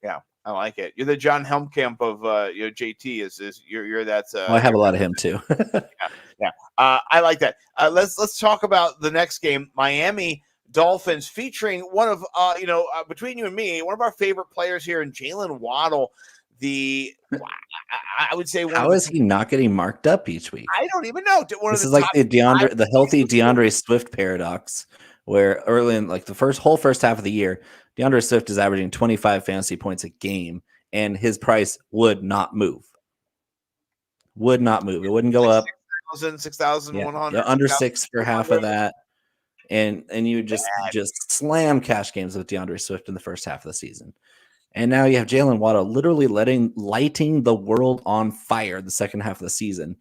Yeah, I like it. You're the John Helmkamp of JT. Is you're that? I have a lot of him too. Yeah. I like that. Let's talk about the next game, Miami Dolphins, featuring one of between you and me, one of our favorite players here in Jalen Waddle. I would say, how is he not getting marked up each week? I don't even know. This is like the healthy DeAndre Swift paradox, where early in the first half of the year, DeAndre Swift is averaging 25 fantasy points a game, and his price would not move. It wouldn't go up. 6,100. Under 6 for half of that. And you just slam cash games with DeAndre Swift in the first half of the season. And now you have Jalen Waddle literally lighting the world on fire the second half of the season,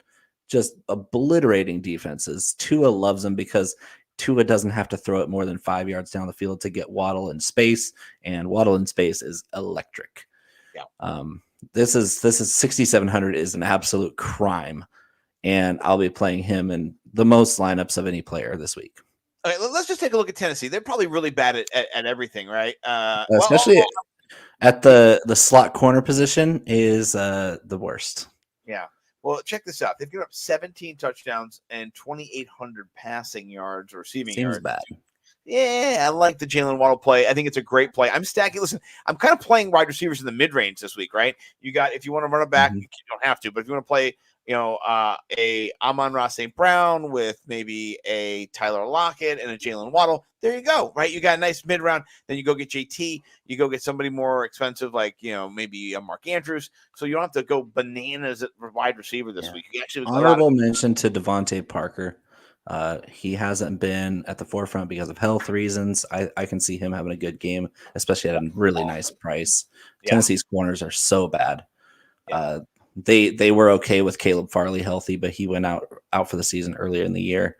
just obliterating defenses. Tua loves him because Tua doesn't have to throw it more than 5 yards down the field to get Waddle in space, and Waddle in space is electric. Yeah. This is 6,700 is an absolute crime, and I'll be playing him in the most lineups of any player this week. Okay, let's just take a look at Tennessee. They're probably really bad at everything, right? Especially at the slot corner position is the worst. Yeah. Well, check this out. They've given up 17 touchdowns and 2,800 passing yards or receiving Seems yards. bad. Yeah, I like the Jalen Waddle play. I think it's a great play. I'm stacking. Listen, I'm kind of playing wide receivers in the mid range this week, right? You got, if you want to run it back, you don't have to, but if you want to play, a Amon-Ra St. Brown with maybe a Tyler Lockett and a Jalen Waddle, there you go, right? You got a nice mid round. Then you go get JT. You go get somebody more expensive, like maybe a Mark Andrews. So you don't have to go bananas at wide receiver this week. You actually honorable mention to Devontae Parker. He hasn't been at the forefront because of health reasons. I can see him having a good game, especially at a really nice price. Yeah. Tennessee's corners are so bad. Yeah. They were okay with Caleb Farley healthy, but he went out for the season earlier in the year.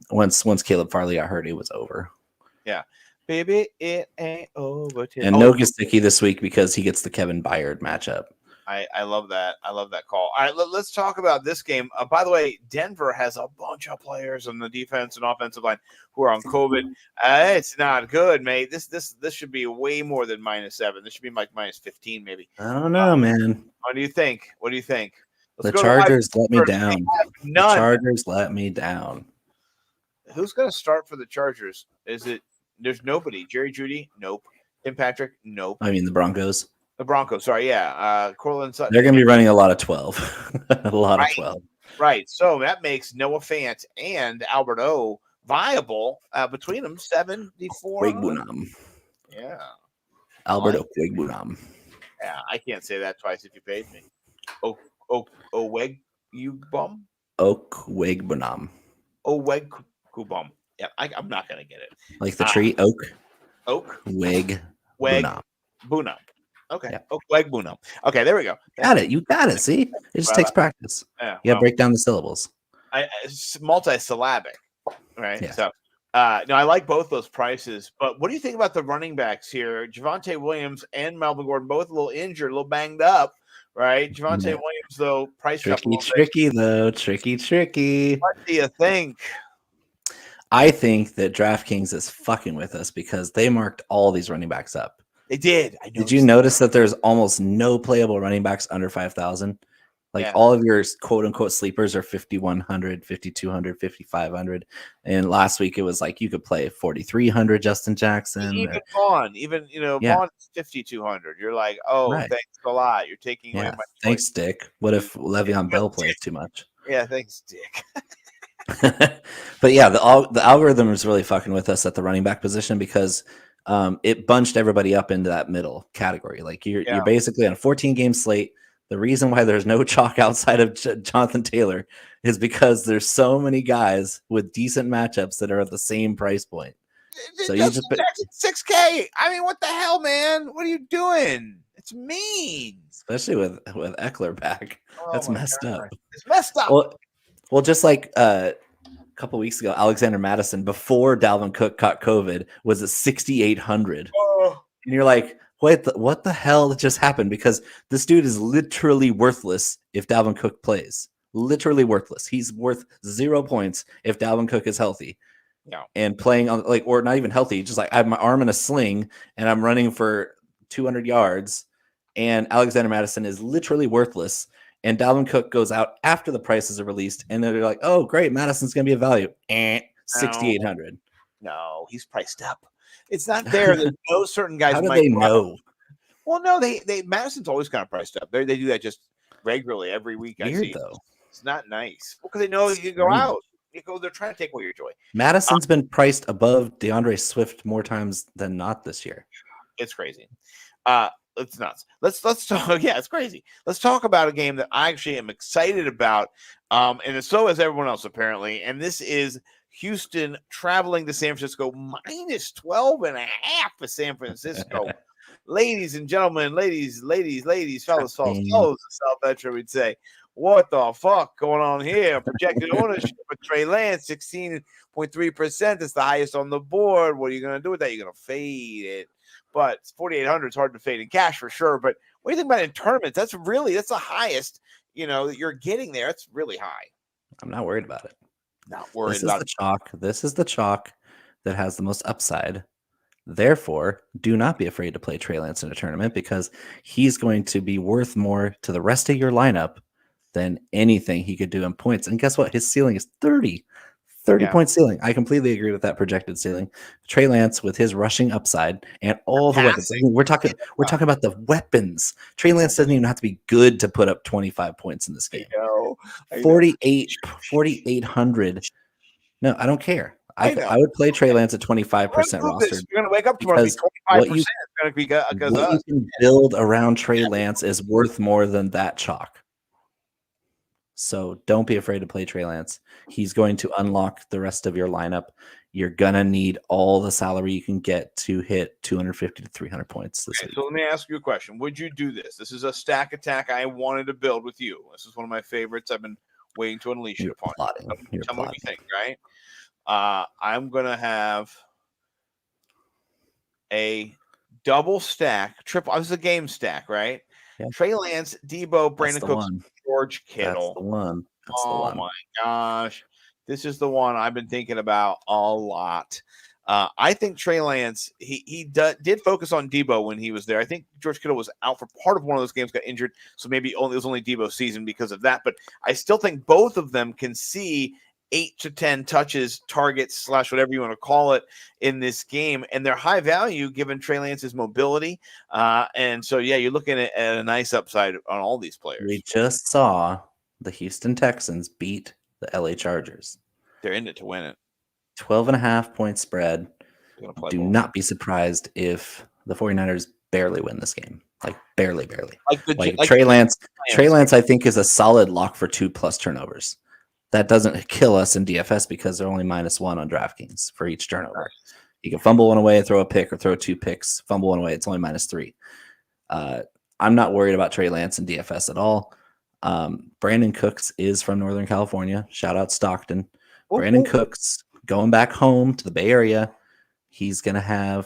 Once Caleb Farley got hurt, it was over. Yeah. Baby, it ain't over. And no Gesicki this week because he gets the Kevin Byard matchup. I love that. I love that call. All right, let's talk about this game. By the way, Denver has a bunch of players on the defense and offensive line who are on COVID. It's not good, mate. This should be way more than -7. This should be like -15, maybe. I don't know, man. What do you think? The Chargers let me down. The Chargers let me down. Who's going to start for the Chargers? There's nobody. Jerry Jeudy? Nope. Tim Patrick? Nope. I mean, the Broncos. The Broncos, sorry, yeah. Cortland Sutton. They're going to be running a lot of 12. A lot of 12. Right. So that makes Noah Fant and Albert O viable between them, 74. Yeah. Albert Okwuegbunam. Yeah, I can't say that twice if you paid me. Oweg, you bum? Okwuegbunam. Oweg-Kubum. Yeah, I'm not going to get it. Like the tree, oak? Oak? Bunam. Bunam. Okay. Yep. Okwuegbunam. Okay, there we go. You got it. See? It just takes practice. Yeah, you got to break down the syllables. It's multi-syllabic, right? Yeah. So, I like both those prices. But what do you think about the running backs here? Javonte Williams and Melvin Gordon, both a little injured, a little banged up, right? Javonte Williams, though, priced up a little bit. Tricky. What do you think? I think that DraftKings is fucking with us because they marked all these running backs up. They did. Did you notice that there's almost no playable running backs under 5,000? Like all of your quote unquote sleepers are 5,100, 5,200, 5,500. And last week it was like you could play 4,300 Justin Jackson. Even Vaughn, Vaughn is 5,200. You're like, thanks a lot. You're taking away my choice. Thanks, Dick. What if Le'Veon Bell plays too much? Yeah, thanks, Dick. But yeah, the algorithm is really fucking with us at the running back position because it bunched everybody up into that middle category. Like you're basically on a 14-game slate. The reason why there's no chalk outside of Jonathan Taylor is because there's so many guys with decent matchups that are at the same price point. So you just put $6K. I mean, what the hell, man? What are you doing? It's mean, especially with Eckler back. That's messed up. It's messed up. Well, just like a couple weeks ago, Alexander Madison before Dalvin Cook caught COVID was at 6,800, and you're like, what the hell just happened? Because this dude is literally worthless if Dalvin Cook plays. Literally worthless. He's worth 0 points if Dalvin Cook is healthy. Yeah. And playing on or not even healthy, just like I have my arm in a sling and I'm running for 200 yards, and Alexander Madison is literally worthless. And Dalvin Cook goes out after the prices are released, and they're like, "Oh, great, Madison's going to be a value." 6,800. No, he's priced up. It's not there that no certain guys. How do they know? Well, no, they Madison's always kind of priced up. They do that just regularly every week. Weird, I see. Though. It's not nice. Well, because they know you can go out. They're trying to take away your joy. Madison's been priced above DeAndre Swift more times than not this year. It's crazy. It's nuts. Let's talk. Yeah, it's crazy. Let's talk about a game that I actually am excited about, and so is everyone else apparently. And this is Houston traveling to San Francisco, -12.5 for San Francisco. Ladies and gentlemen, ladies, fellas, South Metro, we'd say, what the fuck going on here? Projected ownership of Trey Lance, 16.3%. It's the highest on the board. What are you going to do with that? You're going to fade it. But 4,800 is hard to fade in cash for sure. But what do you think about in tournaments? That's the highest, that you're getting there. It's really high. I'm not worried about it. Not worried about it. This is the chalk that has the most upside. Therefore, do not be afraid to play Trey Lance in a tournament because he's going to be worth more to the rest of your lineup than anything he could do in points. And guess what? His ceiling is 30 Yeah. point ceiling. I completely agree with that projected ceiling. Trey Lance with his rushing upside and all the weapons. We're talking about the weapons. Trey Lance doesn't even have to be good to put up 25 points in this game. I know. 4,800. No, I don't care. I would play Trey Lance at 25% rostered. You're going to wake up tomorrow and be 25%. It's going to be because what you can build around Trey Lance is worth more than that chalk. So don't be afraid to play Trey Lance. He's going to unlock the rest of your lineup. You're going to need all the salary you can get to hit 250 to 300 points this week. So let me ask you a question. Would you do this? This is a stack attack I wanted to build with you. This is one of my favorites. I've been waiting to unleash it upon you. Tell me what you think, right? I'm going to have a double stack, triple. This is a game stack, right? Yeah. Trey Lance, Debo, Brandon Cooks, George Kittle. That's the one. Oh my gosh. This is the one I've been thinking about a lot. I think Trey Lance, he did focus on Debo when he was there. I think George Kittle was out for part of one of those games, got injured. So maybe it was only Debo's season because of that. But I still think both of them can see 8 to 10 touches, targets, / whatever you want to call it in this game. And they're high value given Trey Lance's mobility. And so, yeah, you're looking at a nice upside on all these players. We just saw the Houston Texans beat the LA Chargers. They're in it to win it. 12.5 point spread. Do not be surprised if the 49ers barely win this game. Like barely. Like Trey Lance, I think, is a solid lock for 2+ turnovers. That doesn't kill us in DFS because they're only -1 on DraftKings for each turnover. You can fumble one away, throw a pick, or throw 2 picks. Fumble one away, it's only -3. I'm not worried about Trey Lance in DFS at all. Brandon Cooks is from Northern California. Shout out Stockton. Brandon Cooks going back home to the Bay Area. He's gonna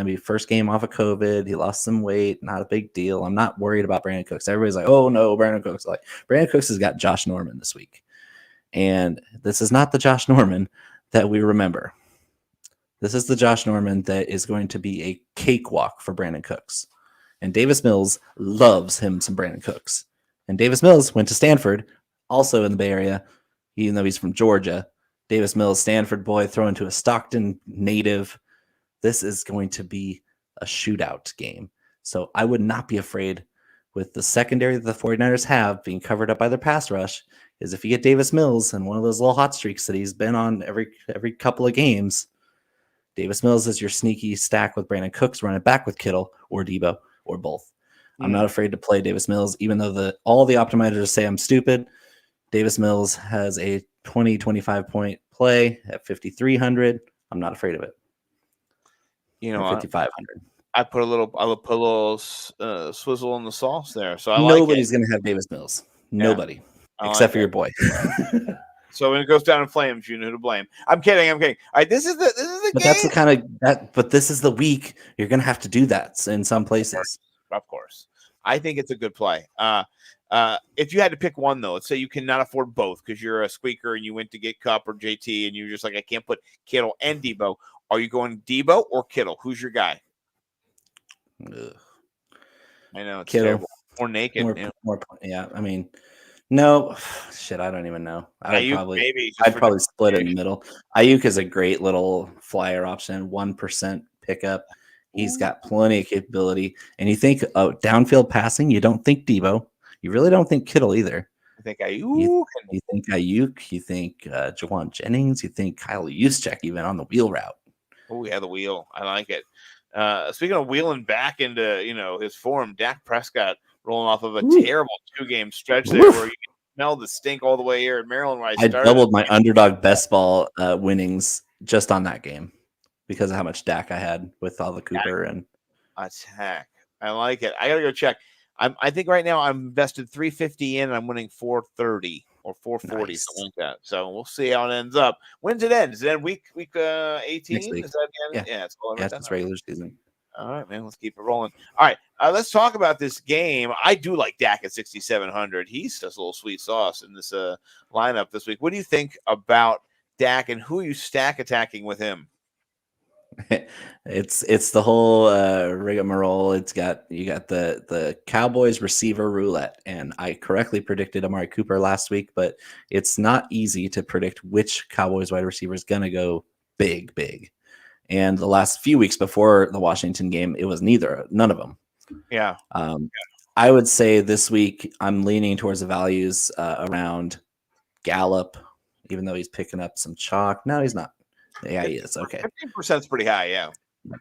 be first game off of COVID. He lost some weight, not a big deal. I'm not worried about Brandon Cooks. Everybody's like, oh no, Brandon Cooks. Like Brandon Cooks has got Josh Norman this week. And this is not the Josh Norman that we remember. This is the Josh Norman that is going to be a cakewalk for Brandon Cooks. And Davis Mills loves him some Brandon Cooks. And Davis Mills went to Stanford, also in the Bay Area, even though he's from Georgia. Davis Mills, Stanford boy, thrown to a Stockton native. This is going to be a shootout game. So I would not be afraid with the secondary that the 49ers have being covered up by their pass rush. Is if you get Davis Mills and one of those little hot streaks that he's been on every couple of games, Davis Mills is your sneaky stack with Brandon Cooks running back with Kittle or Debo or both. I'm not afraid to play Davis Mills, even though all the optimizers say I'm stupid. Davis Mills has a 25 point play at 5,300. I'm not afraid of it. 5,500. I put a little swizzle on the sauce there. So nobody's going to have Davis Mills. Nobody. Yeah. Except for your boy. So when it goes down in flames, you know who to blame. I'm kidding. All right, this is the but game. That's the kind of that. But this is the week you're going to have to do that in some places. Of course. I think it's a good play. If you had to pick one, though, let's say you cannot afford both because you're a squeaker and you went to get Cup or JT and you're just like, I can't put Kittle and Debo. Are you going Debo or Kittle? Who's your guy? Ugh. I know it's Kittle. terrible. More naked. More. Yeah. I mean, no shit. I don't even know. I'd probably split it in the middle. Ayuk is a great little flyer option. 1% pickup. He's got plenty of capability. And you think downfield passing, you don't think Debo. You really don't think Kittle either. I think Ayuk. You think Ayuk. You think Jawan Jennings. You think Kyle Juszczyk even on the wheel route. Oh, yeah, the wheel. I like it. Speaking of wheeling back into his form, Dak Prescott rolling off of a terrible 2-game stretch there where you can smell the stink all the way here in Maryland where I started. I doubled my underdog best ball winnings just on that game because of how much Dak I had with all the Cooper and attack. I like it. I gotta go check. I think right now I'm invested $350 in and I'm winning $430 or $440, something like that. So we'll see how it ends up. When's it end? Does it end week 18? Is that the end? Yeah, it's regular season. All right, man. Let's keep it rolling. All right, let's talk about this game. I do like Dak at 6,700. He's just a little sweet sauce in this lineup this week. What do you think about Dak and who you stack attacking with him? It's the whole rigmarole. You got the Cowboys receiver roulette, and I correctly predicted Amari Cooper last week, but it's not easy to predict which Cowboys wide receiver is going to go big. And the last few weeks before the Washington game, it was none of them. Yeah. I would say this week I'm leaning towards the values around Gallup, even though he's picking up some chalk. No, he's not. Yeah, he is. Okay. 15% is pretty high. Yeah.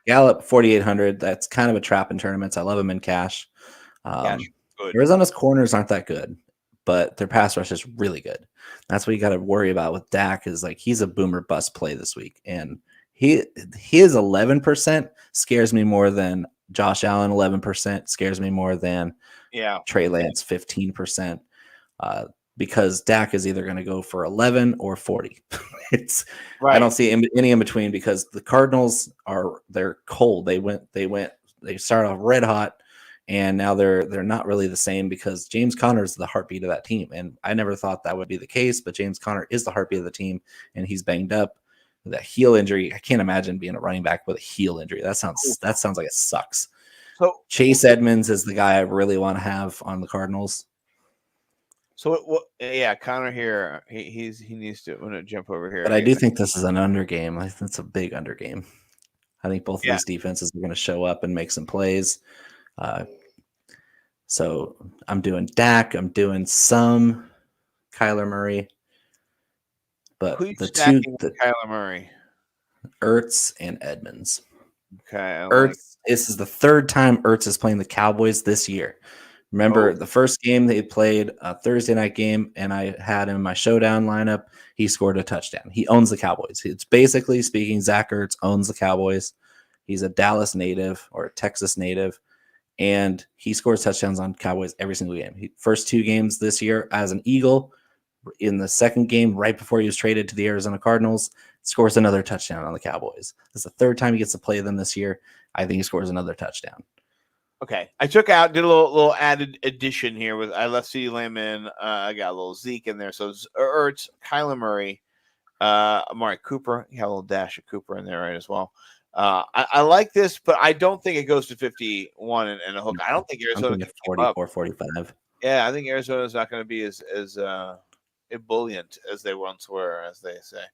Gallup 4,800. That's kind of a trap in tournaments. I love him in cash. Good. Arizona's corners aren't that good, but their pass rush is really good. That's what you got to worry about with Dak is like he's a boomer bust play this week. And his 11% scares me more than Josh Allen. 11% scares me more than Trey Lance 15%. Because Dak is either going to go for 11 or 40. I don't see any in between because the Cardinals they're cold. They started off red hot, and now they're not really the same because James Conner is the heartbeat of that team. And I never thought that would be the case, but James Conner is the heartbeat of the team, and he's banged up with that heel injury. I can't imagine being a running back with a heel injury. That sounds like it sucks. So Chase Edmonds is the guy I really want to have on the Cardinals. So Connor here, he needs to jump over here. But I do think this is an under game. I think it's a big under game. I think both of these defenses are going to show up and make some plays. So I'm doing Dak. I'm doing some Kyler Murray. But the two, Kyler Murray, Ertz and Edmonds. Okay, this is the third time Ertz is playing the Cowboys this year. Remember the first game they played a Thursday night game, and I had him in my showdown lineup. He scored a touchdown. He owns the Cowboys. It's basically speaking, Zach Ertz owns the Cowboys. He's a Dallas native or a Texas native, and he scores touchdowns on Cowboys every single game. First two games this year as an Eagle. In the second game, right before he was traded to the Arizona Cardinals, scores another touchdown on the Cowboys. That's the third time he gets to play them this year. I think he scores another touchdown. Okay, I did a little added addition here with I left CeeDee Lamb in. I got a little Zeke in there, so it's Ertz, Kyler Murray, Amari Cooper. You have a little dash of Cooper in there, right, as well. I like this, but I don't think it goes to 51 and a hook. I don't think Arizona can 44, 45. Yeah, I think Arizona is not going to be as ebullient as they once were, as they say.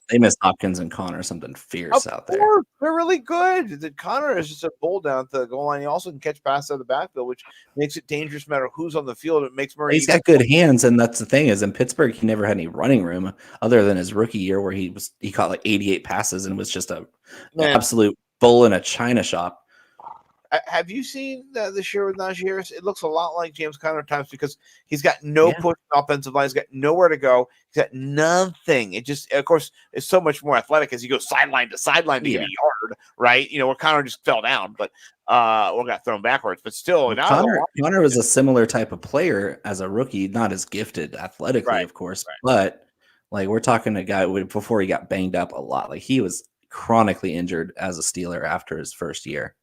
They miss Hopkins and Connor, something fierce out there. They're really good. The Connor is just a bull down at the goal line. He also can catch passes out of the backfield, which makes it dangerous no matter who's on the field. It makes Murray. He's got good hands, and that's the thing is in Pittsburgh he never had any running room other than his rookie year where he caught like 88 passes and was just an absolute bull in a china shop. Have you seen this year with Najee Harris? It looks a lot like James Conner at times because he's got no push offensive line. He's got nowhere to go. He's got nothing. It just, of course, is so much more athletic as he goes sideline to sideline to get a yard, right? You know, where Conner just fell down, or got thrown backwards. But still, Conner was a similar type of player as a rookie, not as gifted athletically, of course, but like we're talking a guy before he got banged up a lot. Like he was chronically injured as a Steeler after his first year.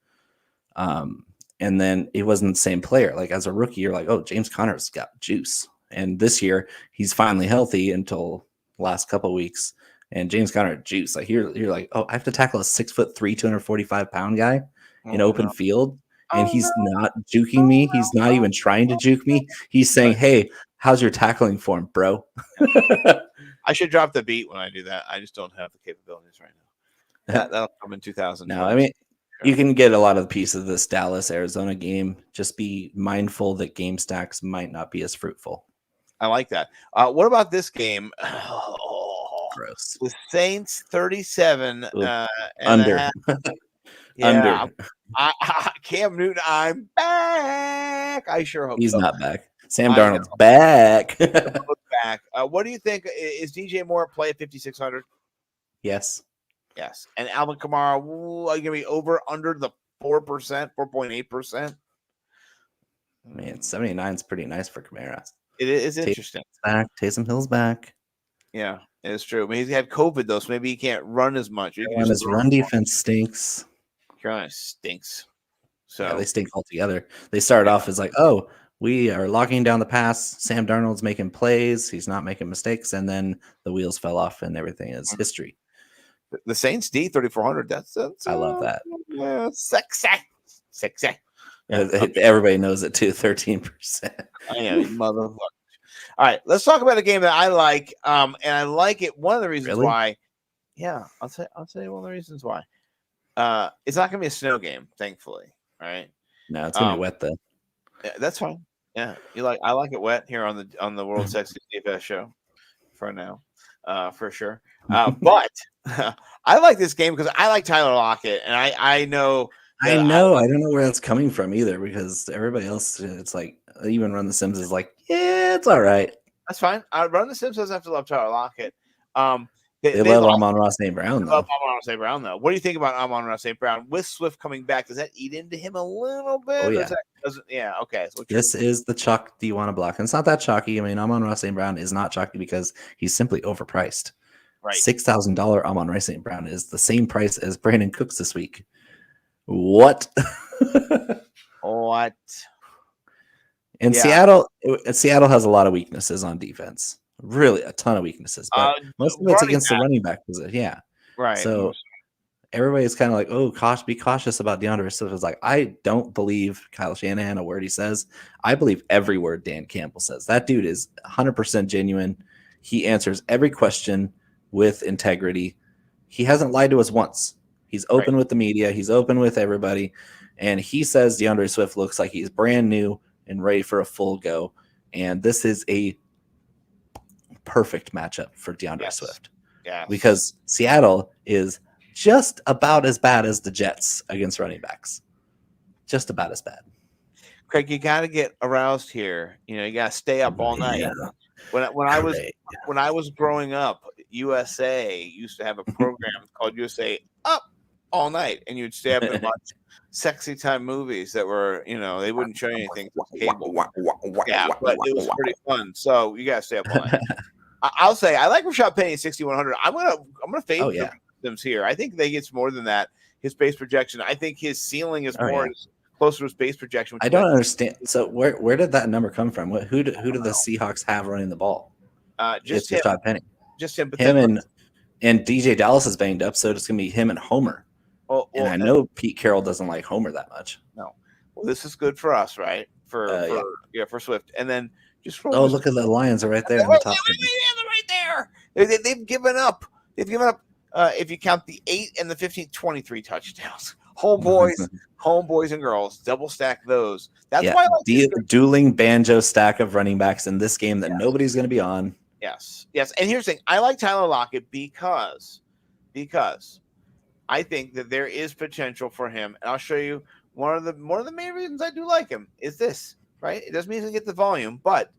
And then it wasn't the same player. Like as a rookie, you're like, oh, James Conner's got juice. And this year he's finally healthy until the last couple of weeks. And James Conner juice. Like you're like, oh, I have to tackle a 6'3", 245-pound guy in open field. And he's not juking me. He's not even trying to juke me. He's saying, hey, how's your tackling form, bro? I should drop the beat when I do that. I just don't have the capabilities right now. That'll come in 2000. No, I mean, you can get a lot of the piece of this Dallas-Arizona game. Just be mindful that game stacks might not be as fruitful. I like that. What about this game? Gross. The Saints 37. Under. Under. Cam Newton, I'm back. I sure hope he's so. not back. Sam Darnold's back. back. What do you think? Is DJ Moore at play at 5,600? Yes. Yes. And Alvin Kamara, are you going to be over under the 4%, 4.8%? Man, 79 is pretty nice for Kamara. It is interesting. Taysom Hill's back. Yeah, it is true. I mean, he's had COVID, though, so maybe he can't run as much. And his run defense stinks. Carolina stinks. So yeah, they stink altogether. They started off as like, oh, we are locking down the pass. Sam Darnold's making plays. He's not making mistakes. And then the wheels fell off and everything is history. The Saints D 3,400. That's I love that. Sexy. Everybody knows it too. 13%. I am, you motherfucker. All right, let's talk about a game that I like. And I like it. One of the reasons why. Yeah, I'll tell you one of the reasons why. It's not gonna be a snow game, thankfully. All right. No, it's gonna be wet though. Yeah, that's fine. Yeah, I like it wet here on the World Sexy DFS show for now, for sure. But I like this game because I like Tyler Lockett, and I know. I know. I don't know where that's coming from either, because everybody else, it's like even Run the Sims is like, yeah, it's all right. That's fine. Run the Sims doesn't have to love Tyler Lockett. They love Amon-Ra St. Brown, though. St. Brown, though. What do you think about Amon-Ra St. Brown with Swift coming back? Does that eat into him a little bit? Oh, yeah. Yeah. Okay. So this is the chalk. Do you want to block? And it's not that chalky. I mean, Amon-Ra St. Brown is not chalky because he's simply overpriced. Right. $6,000 Amon-Ra St. Brown is the same price as Brandon Cooks this week. What? What? And Seattle has a lot of weaknesses on defense. Really, a ton of weaknesses. But most of it's against the running back position. Yeah. Right. So everybody's kind of like, oh, be cautious about DeAndre Swift. It's like, I don't believe Kyle Shanahan a word he says. I believe every word Dan Campbell says. That dude is 100% genuine. He answers every question with integrity. He hasn't lied to us once. He's open with the media. He's open with everybody. And he says DeAndre Swift looks like he's brand new and ready for a full go. And this is a perfect matchup for DeAndre Swift. Yeah. Because Seattle is just about as bad as the Jets against running backs. Just about as bad. Craig, you got to get aroused here. You got to stay up all night. Yeah. When I was growing up, USA used to have a program called USA Up all night, and you'd stay up and watch sexy time movies that were, they wouldn't show you anything on cable. Yeah, but it was pretty fun. So you got to stay up all night. I'll say I like Rashad Penny at 6,100. I'm gonna fade them here. I think they get more than that. His base projection. I think his ceiling is closer to his base projection. I don't understand. So where did that number come from? Who do the Seahawks have running the ball? Just it's Rashad Penny. Just him. And DJ Dallas is banged up, so it's gonna be him and Homer. And I know Pete Carroll doesn't like Homer that much. No. Well, this is good for us, right? For Swift. And then just look at the Lions are right there on the top. They're right there. They've given up. If you count the 8 and the 15, 23 touchdowns. Homeboys and girls, double stack those. That's why I like dueling banjo stack of running backs in this game that nobody's going to be on. Yes. And here's the thing: I like Tyler Lockett because I think that there is potential for him, and I'll show you one of the main reasons I do like him is this. Right? It doesn't mean he's going to get the volume, but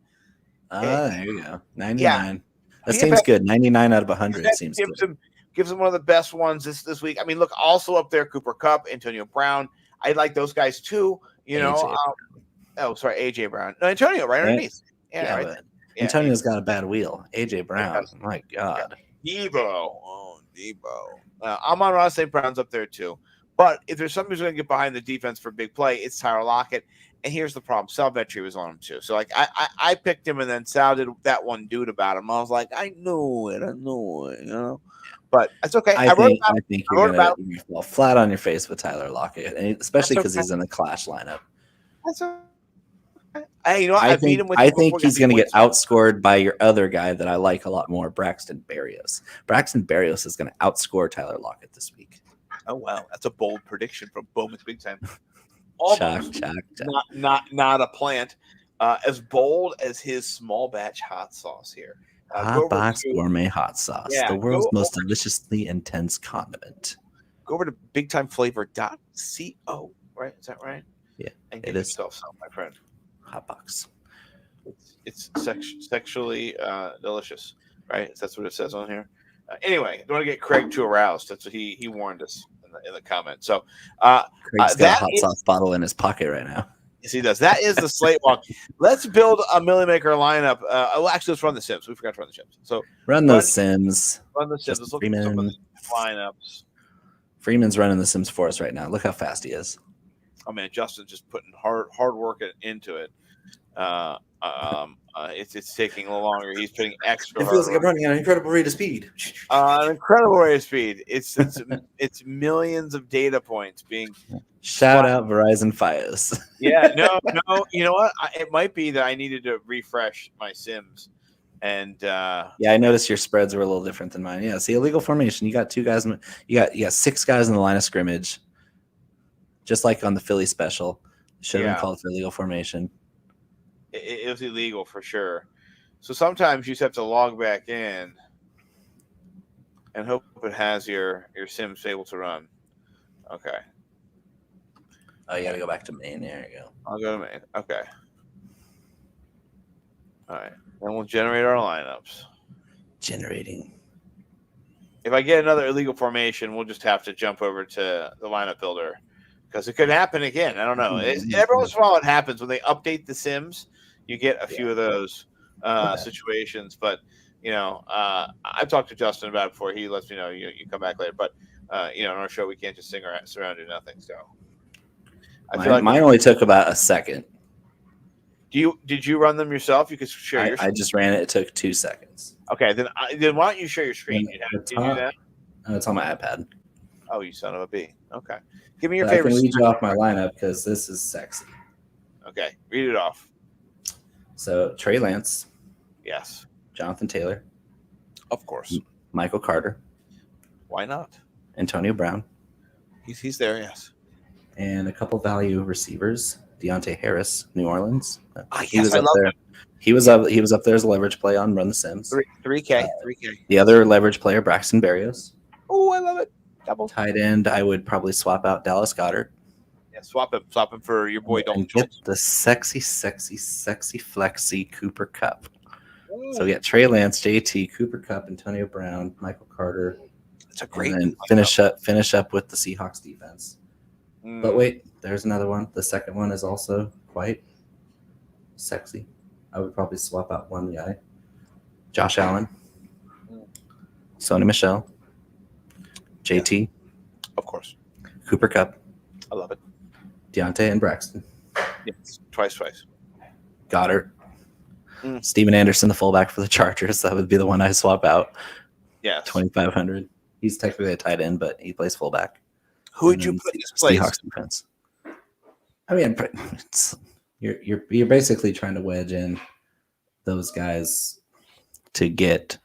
there you go. 99. That seems good. 99 out of 100 seems good. Gives him one of the best ones this week. I mean, look, also up there, Cooper Kupp, Antonio Brown. I like those guys too. AJ Brown. No, Antonio right underneath. Yeah. Antonio's got a bad wheel. AJ Brown. My God. Debo. Amon-Ra St. Brown's up there too. But if there's somebody who's going to get behind the defense for big play, it's Tyler Lockett. And here's the problem. Sal Vetri was on him too. So I picked him, and then Sal did that one dude about him. I was like, I knew it. But that's okay. I think you're going to fall flat on your face with Tyler Lockett, and especially because he's in the Clash lineup. That's okay. I think he's going to get outscored by your other guy that I like a lot more, Braxton Berrios. Braxton Berrios is going to outscore Tyler Lockett this week. Oh wow, that's a bold prediction from Bowman's Big Time. Shock. Not a plant. As bold as his small batch hot sauce here. Hot box gourmet hot sauce, the world's most deliciously intense condiment. Go over to bigtimeflavor.co, right? Is that right? Yeah, and get yourself some, my friend. Hot box. It's sexually delicious, right? That's what it says on here. Anyway, don't want to get Craig too aroused. That's what he warned us in the comments. So Craig's got a hot sauce bottle in his pocket right now. Yes, he does. That is the slate walk. Let's build a Millie Maker lineup. Actually, let's run the Sims. We forgot to run the Sims. So run those Sims. Run the Sims. Let's look at some of the lineups. Freeman's running the Sims for us right now. Look how fast he is. Oh man, Justin's just putting hard work into it. It's taking a little longer. He's putting extra. It feels like I'm running at an incredible rate of speed. An incredible rate of speed. It's millions of data points being. Shout out Verizon Fios. Yeah, no. You know what? It might be that I needed to refresh my Sims, and yeah, I noticed your spreads were a little different than mine. Yeah, see, illegal formation. You got 2 guys. You got 6 guys in the line of scrimmage, just like on the Philly special. Should have been called for illegal formation. It was illegal for sure. So sometimes you just have to log back in and hope it has your Sims able to run. Okay. Oh, you got to go back to main. There you go. I'll go to main. Okay. All right. Then we'll generate our lineups. Generating. If I get another illegal formation, we'll just have to jump over to the lineup builder because it could happen again. I don't know. Every once in a while it happens when they update the Sims. You get a few of those situations, but I've talked to Justin about it before. He lets me know you come back later, but on our show we can't just sing around do nothing. So I feel like mine only took about a second. Did you run them yourself? You could share your screen. I just ran it. It took 2 seconds. Okay, then why don't you share your screen? You do that? It's on my iPad. Oh, you son of a bee. Okay, give me your favorite. I can read you off my lineup because this is sexy. Okay, read it off. So Trey Lance. Yes. Jonathan Taylor. Of course. Michael Carter. Why not? Antonio Brown. He's there, yes. And a couple value receivers. Deontay Harris, New Orleans. He was up there. He was up there as a leverage play on Run the Sims. 3K. The other leverage player, Braxton Berrios. Oh, I love it. Double. Tight end, I would probably swap out Dallas Goedert. Yeah, swap him for your boy Dalton. Get the sexy flexy Cooper Kupp. So we got Trey Lance, JT, Cooper Kupp, Antonio Brown, Michael Carter. It's a great. And then finish up with the Seahawks defense. But wait, there's another one. The second one is also quite sexy. I would probably swap out one guy. Josh Allen, Sony Michel, JT, of course, Cooper Kupp. I love it. Deontay and Braxton. Yes, twice. Goddard. Steven Anderson, the fullback for the Chargers. That would be the one I swap out. Yes. 2,500. He's technically a tight end, but he plays fullback. Who would you put in his place? Seahawks defense. I mean, you're basically trying to wedge in those guys to get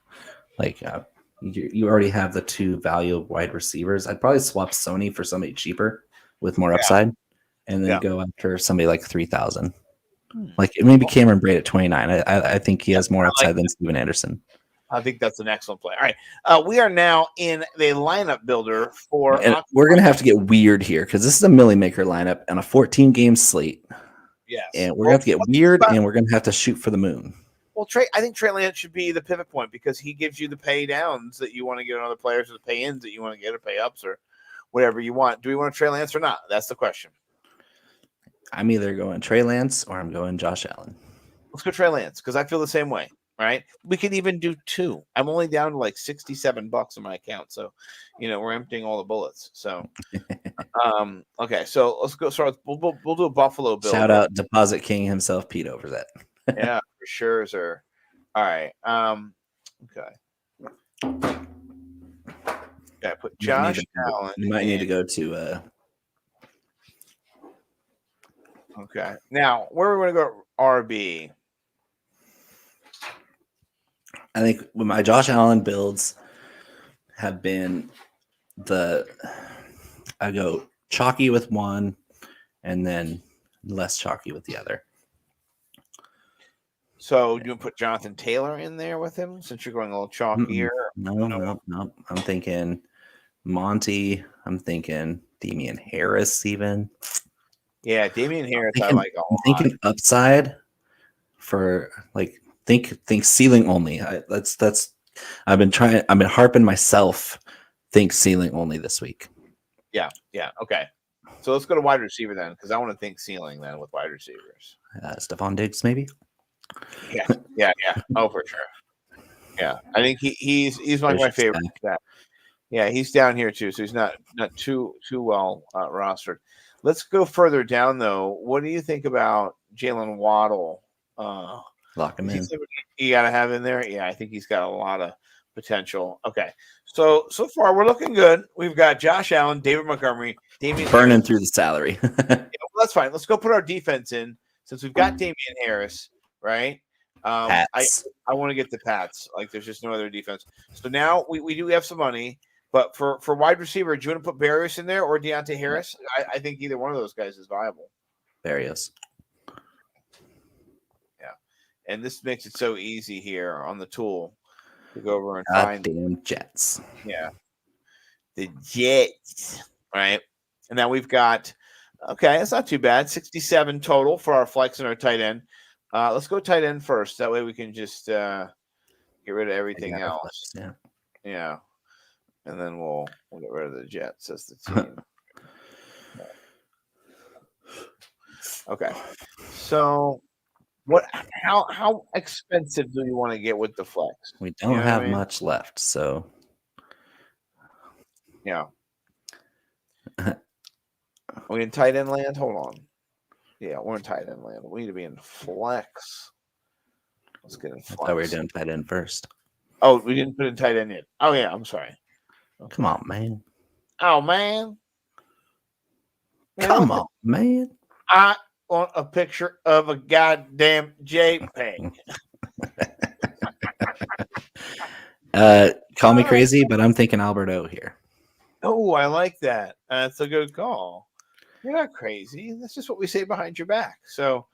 you already have the 2 value wide receivers. I'd probably swap Sony for somebody cheaper with more upside, and then go after somebody like 3,000. Like maybe Cameron Braid at 29. I think he has more upside than Steven Anderson. I think that's an excellent play. All right. We are now in the lineup builder for. And we're going to have to get weird here because this is a Millie Maker lineup on a 14-game slate. Yes. And we're going to have to get weird and we're going to have to shoot for the moon. Well, I think Trey Lance should be the pivot point because he gives you the pay downs that you want to get on other players or the pay ins that you want to get or pay ups or whatever you want. Do we want a Trey Lance or not? That's the question. I'm either going Trey Lance or I'm going Josh Allen. Let's go Trey Lance because I feel the same way. Right? We could even do 2. I'm only down to like $67 in my account, so we're emptying all the bullets. So, okay, so let's go. Start. We'll do a Buffalo build. Shout out Deposit King himself, Pete, over that. Yeah, for sure, sir. All right. Okay. Yeah, put Josh Allen. You might need to go to. Okay. Now, where are we going to go? RB. I think when my Josh Allen builds have been I go chalky with one and then less chalky with the other. So do you put Jonathan Taylor in there with him since you're going a little chalkier? No. I'm thinking Monty. I'm thinking Damian Harris even. Yeah, Damian Harris I like a lot. I'm thinking upside for think ceiling only. I've been harping myself. Think ceiling only this week. Yeah. Okay. So let's go to wide receiver then, because I want to think ceiling then with wide receivers. Stephon Diggs maybe. Yeah. Oh, for sure. Yeah, I think he's my favorite. Yeah, he's down here too, so he's not too well rostered. Let's go further down though. What do you think about Jalen Waddle Lock him in. You got to have in there. Yeah, I think he's got a lot of potential. Okay, so far we're looking good. We've got Josh Allen, David Montgomery, Damian Burning Harris. through the salary. Yeah, well, that's fine. Let's go put our defense in since we've got Damian Harris, right? Pats. I want to get the Pats. Like, there's just no other defense. So now we do have some money, but for wide receiver, do you want to put Barrios in there or Deontay Harris? I think either one of those guys is viable. Barrios. Yeah, and this makes it so easy here on the tool to go over and find Damn Jets. Yeah, the Jets. All right, and now we've got. Okay, that's not too bad. 67 total for our flex and our tight end. Let's go tight end first. That way we can just get rid of everything else. Yeah. And then we'll get rid of the Jets as the team. Okay. So how expensive do you want to get with the flex? We don't have much left, so yeah. We in tight end land? Hold on. Yeah, we're in tight end land. We need to be in flex. Let's get in flex. I thought we were doing tight end first. Oh, we didn't put in tight end yet. Oh, yeah, I'm sorry. Okay. Come on, man. Oh, man. Come on, man. I want a picture of a goddamn JPEG. Call me crazy, but I'm thinking Alberto here. Oh, I like that. That's a good call. You're not crazy. That's just what we say behind your back. So,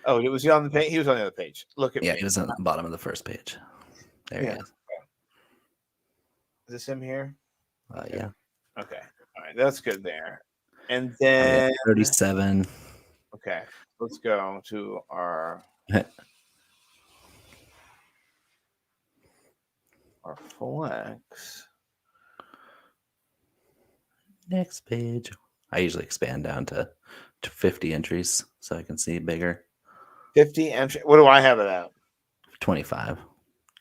was he on the page? He was on the other page. Look at me. Yeah, he was on the bottom of the first page. There he is. Is this him here? Yeah. Okay. All right. That's good there. And then 37. Okay. Let's go to our flex. Next page. I usually expand down to 50 entries so I can see bigger. 50 entry. What do I have it at? 25.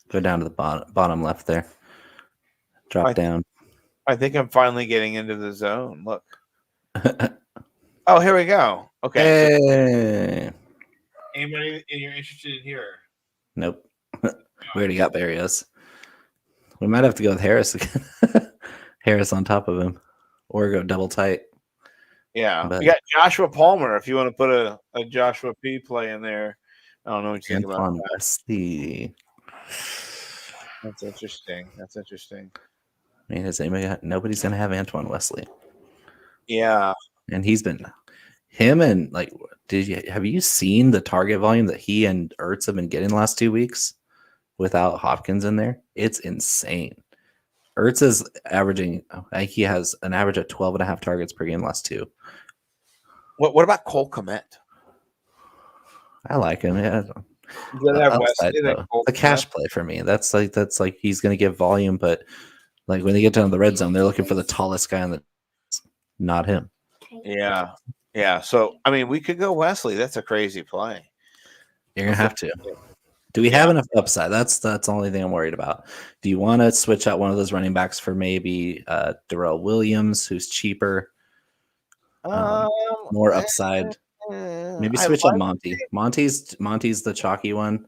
Go down to the bottom left there. Drop down. I think I'm finally getting into the zone. Look. Oh, here we go. Okay. Hey. So anybody you're interested in here? Nope. We already got Barrios. We might have to go with Harris again. Harris on top of him. Or go double tight. Yeah. We got Joshua Palmer if you want to put a Joshua P play in there. I don't know what you think about that. Wesley. That's interesting. I mean, has anybody nobody's gonna have Antoine Wesley. Yeah. And he's been him and like have you seen the target volume that he and Ertz have been getting the last 2 weeks without Hopkins in there? It's insane. Ertz is averaging, I think he has an average of 12.5 targets per game last 2. What about Cole Kmet? I like him. Yeah. The a cash play for me. That's like he's gonna give volume, but like when they get down to the red zone, they're looking for the tallest guy on the not him. Yeah. Yeah. So I mean we could go Wesley. That's a crazy play. You're gonna have to. Do we have enough upside? That's the only thing I'm worried about. Do you want to switch out one of those running backs for maybe Daryl Williams, who's cheaper, more upside? Maybe switch out Monty. Monty's the chalky one.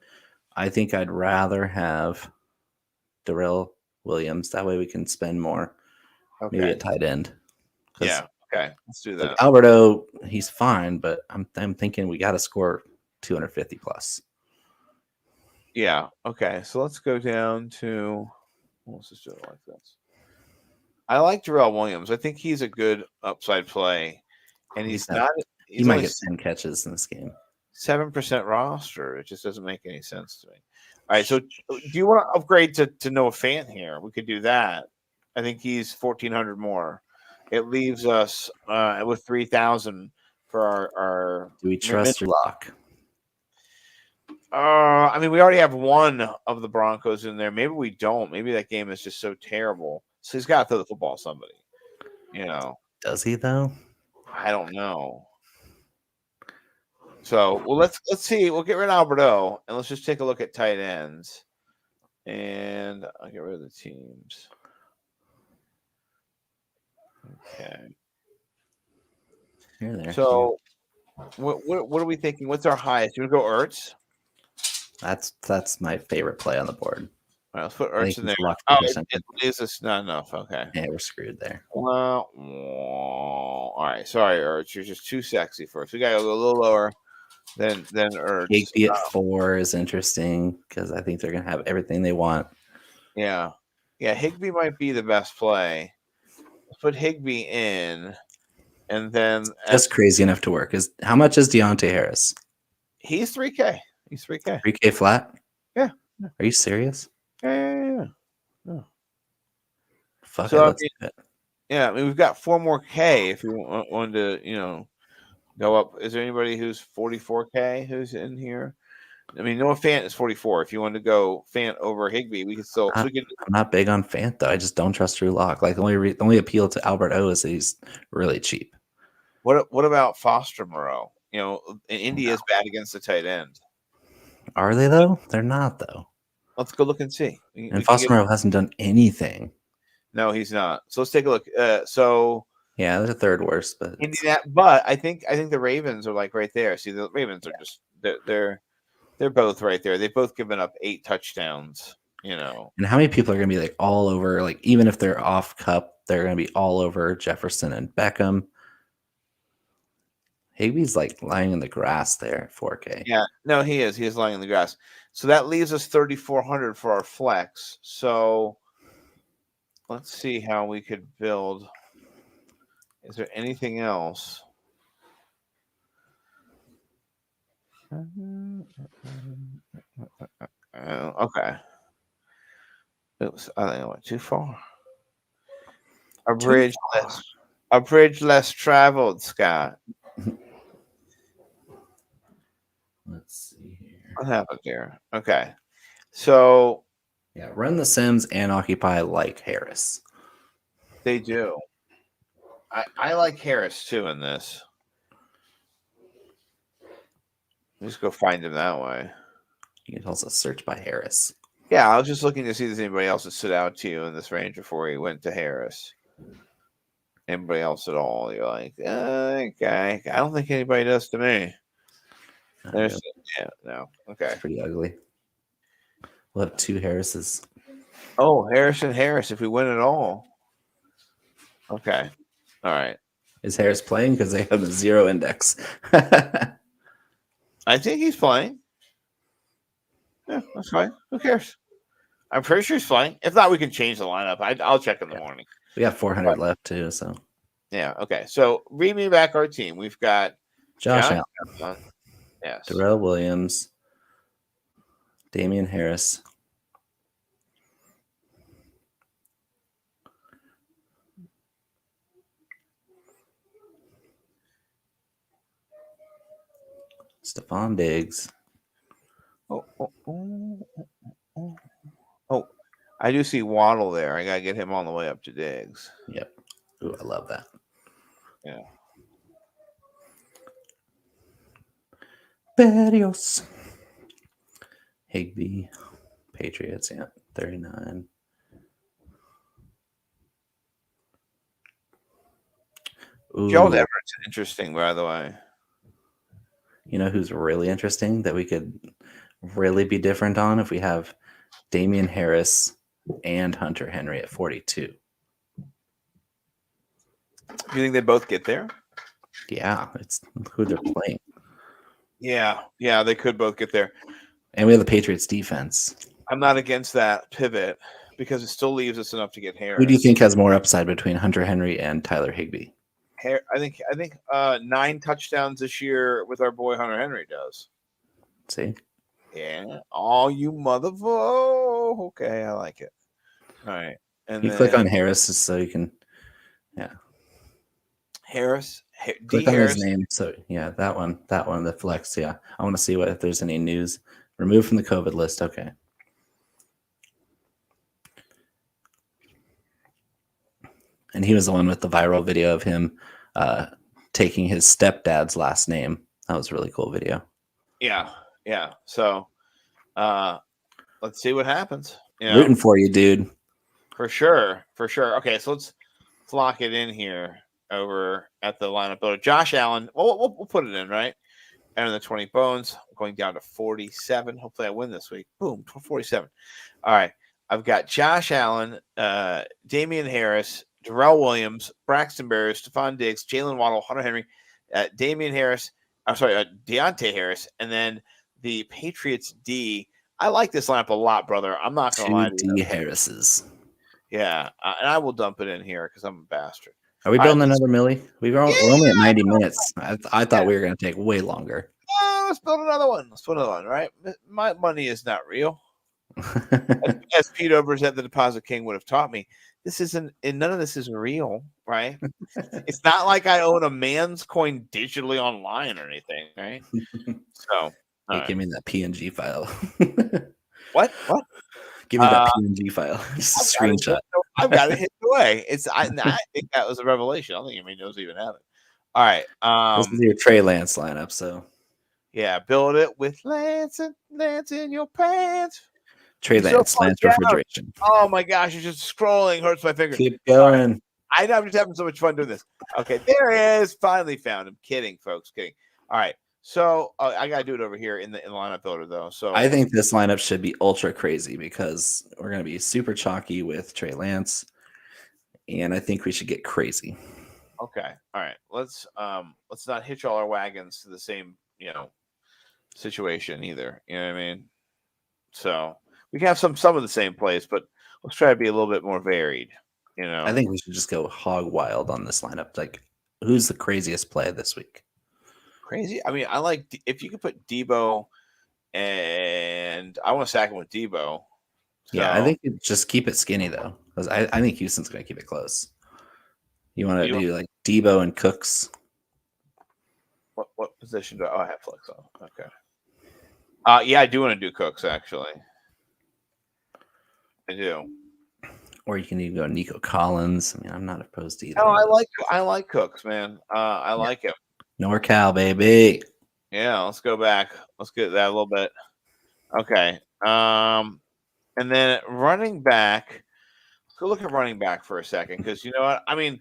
I think I'd rather have Daryl Williams. That way we can spend more. Okay. Maybe at tight end. Yeah. Okay. Let's do that. Like Alberto, he's fine, but I'm thinking we got to score 250 plus. Yeah. Okay. So let's go down to. Let's just do it like this. I like Daryl Williams. I think he's a good upside play, and he's not. He might get 10 catches in this game. 7% roster. It just doesn't make any sense to me. All right. So, do you want to upgrade to Noah Fant here? We could do that. I think he's 1,400 more. It leaves us with 3,000 for our. Do we trust your lock? I mean, we already have one of the Broncos in there. Maybe we don't. Maybe that game is just so terrible. So he's got to throw the football to somebody. Does he though? I don't know. So let's see. We'll get rid of Alberto and let's just take a look at tight ends. And I'll get rid of the teams. Okay. You're there. So what are we thinking? What's our highest? You want to go Ertz? That's my favorite play on the board. All right, let's put I think Ertz in he's there. locked Oh, percent. it is this not enough. Okay. Yeah, we're screwed there. Well, all right. Sorry, Ertz. You're just too sexy for us. We gotta go a little lower than Ertz. Higby at 4 is interesting because I think they're gonna have everything they want. Yeah. Higby might be the best play. Let's put Higby in, and then Just crazy enough to work. How much is Deontay Harris? he's 3K. He's 3K. 3K flat? Yeah. Are you serious? Yeah. Fuck So, it, let's do it. Yeah, I mean, we've got 4 more K if you wanted to, go up. Is there anybody who's 44K who's in here? I mean, Noah Fant is 44. If you want to go Fant over Higby, we could still. I'm not big on Fant though. I just don't trust Drew Lock. Like the only appeal to Albert O is that he's really cheap. What about Foster Moreau? India is bad against the tight end. Are they though? They're not though. Let's go look and see. And Foster Moreau hasn't done anything. No, he's not. So let's take a look. Yeah, they're third worst, but but I think the Ravens are like right there. See, the Ravens are just they're both right there. They've both given up 8 touchdowns. And how many people are going to be like all over? Like even if they're off cup, they're going to be all over Jefferson and Beckham. Higby's like lying in the grass there at 4K. Yeah, no, he is. He is lying in the grass. So that leaves us 3,400 for our flex. So let's see how we could build. Is there anything else? Okay. Oops, I think I went too far. A bridge less traveled, Scott. Let's see here. What happened there? Okay. So yeah, run the Sims and occupy like Harris. They do. I like Harris too in this. Just go find him that way. You can also search by Harris. Yeah, I was just looking to see if there's anybody else that stood out to you in this range before he went to Harris. Anybody else at all? You're like, okay. I don't think anybody does to me. There's no. Okay. It's pretty ugly. We'll have 2 Harrises. Oh, Harris and Harris if we win it all. Okay. All right. Is Harris playing? Because they have a 0 index. I think he's playing. Yeah, that's fine. Who cares? I'm pretty sure he's playing. If not, we can change the lineup. I'll check in the morning. We got 400 left too, so. Yeah, okay. So read me back our team. We've got Josh Allen. Yes. Daryl Williams. Damian Harris. Stephon Diggs. Oh, I do see Waddle there. I gotta get him on the way up to Diggs. Yep. Ooh, I love that. Yeah. Berrios. Higby. Patriots, yeah. 39. Ooh. Joel Everett's interesting, by the way. You know who's really interesting that we could really be different on if we have Damian Harris and Hunter Henry at 42. Do you think they both get there? Yeah, it's who they're playing. Yeah, they could both get there. And we have the Patriots defense. I'm not against that pivot because it still leaves us enough to get Harris. Who do you think has more upside between Hunter Henry and Tyler Higbee? I think 9 touchdowns this year with our boy Hunter Henry does. See? Yeah. Oh, you motherfucker. Okay, I like it. All right. And you click on Harris just so you can, yeah. Harris. Click on his name. So yeah, that one, the flex. Yeah, I want to see if there's any news. Removed from the COVID list. Okay. And he was the one with the viral video of him taking his stepdad's last name. That was a really cool video. Yeah. So let's see what happens. Rooting for you, dude. For sure. Okay, so let's lock it in here over at the lineup builder. Josh Allen. We'll put it in, right? and the 20 bones. I'm going down to 47. Hopefully I win this week. Boom, 47. All right. I've got Josh Allen, Damian Harris, Darrell Williams, Braxton Berrios, Stephon Diggs, Jalen Waddle, Hunter Henry, Deontay Harris, and then the Patriots D. I like this lineup a lot, brother. I'm not going to lie to you. D Harris's. Yeah, and I will dump it in here because I'm a bastard. Are we building another Millie? We're only at 90 minutes. I thought we were going to take way longer. Let's build another one. Right? My money is not real. As Pete Overs at the Deposit King would have taught me, this isn't, and none of this is real, right? It's not like I own a man's coin digitally online or anything, right? So, give me that PNG file. What? Give me that PNG file. Just a screenshot. I've got it hidden away. I think that was a revelation. I don't think anybody knows even have it. All right. This is your Trey Lance lineup, so yeah, build it with Lance in your pants. Trey Lance, Lance refrigeration. Oh my gosh, it's just scrolling, hurts my finger. Keep going. I'm just having so much fun doing this. Okay, there it is. Finally found him. Kidding, folks. Kidding. All right. So I gotta do it over here in the lineup builder though. So I think this lineup should be ultra crazy because we're gonna be super chalky with Trey Lance, and I think we should get crazy. Okay, all right. Let's not hitch all our wagons to the same situation either. You know what I mean? So we can have some of the same plays, but let's try to be a little bit more varied. I think we should just go hog wild on this lineup. Like, who's the craziest play this week? Crazy. I mean, I like if you could put Debo, and I want to sack him with Debo. So. Yeah, I think just keep it skinny though, because I think Houston's going to keep it close. You want to do like Debo and Cooks? What position do I have flex on? Okay. Yeah, I do want to do Cooks actually. I do. Or you can even go Nico Collins. I mean, I'm not opposed to either. No, I like Cooks, man. I like him. NorCal, baby. Yeah, let's go back. Let's get that a little bit. Okay. And then running back. Let's go look at running back for a second because you know what? I mean,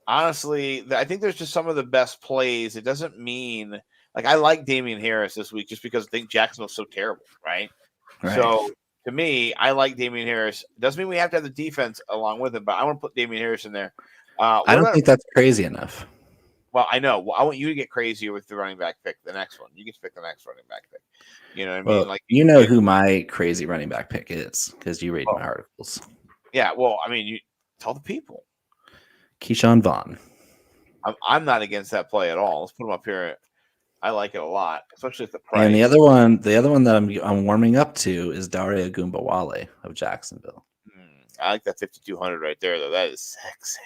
honestly, I think there's just some of the best plays. It doesn't mean I like Damian Harris this week just because I think Jacksonville's so terrible, right? So to me, I like Damian Harris. Doesn't mean we have to have the defense along with him, but I want to put Damian Harris in there. I don't think that's crazy enough. Well, I know. Well, I want you to get crazier with the running back pick, the next one. You get to pick the next running back pick. You know what I mean? Like you know who my crazy running back pick is because you read my articles. Yeah, well, I mean, you tell the people. Keyshawn Vaughn. I'm not against that play at all. Let's put him up here. I like it a lot, especially at the price. And the other one that I'm warming up to is Daria Gumbawale of Jacksonville. I like that 5,200 right there, though. That is sexy.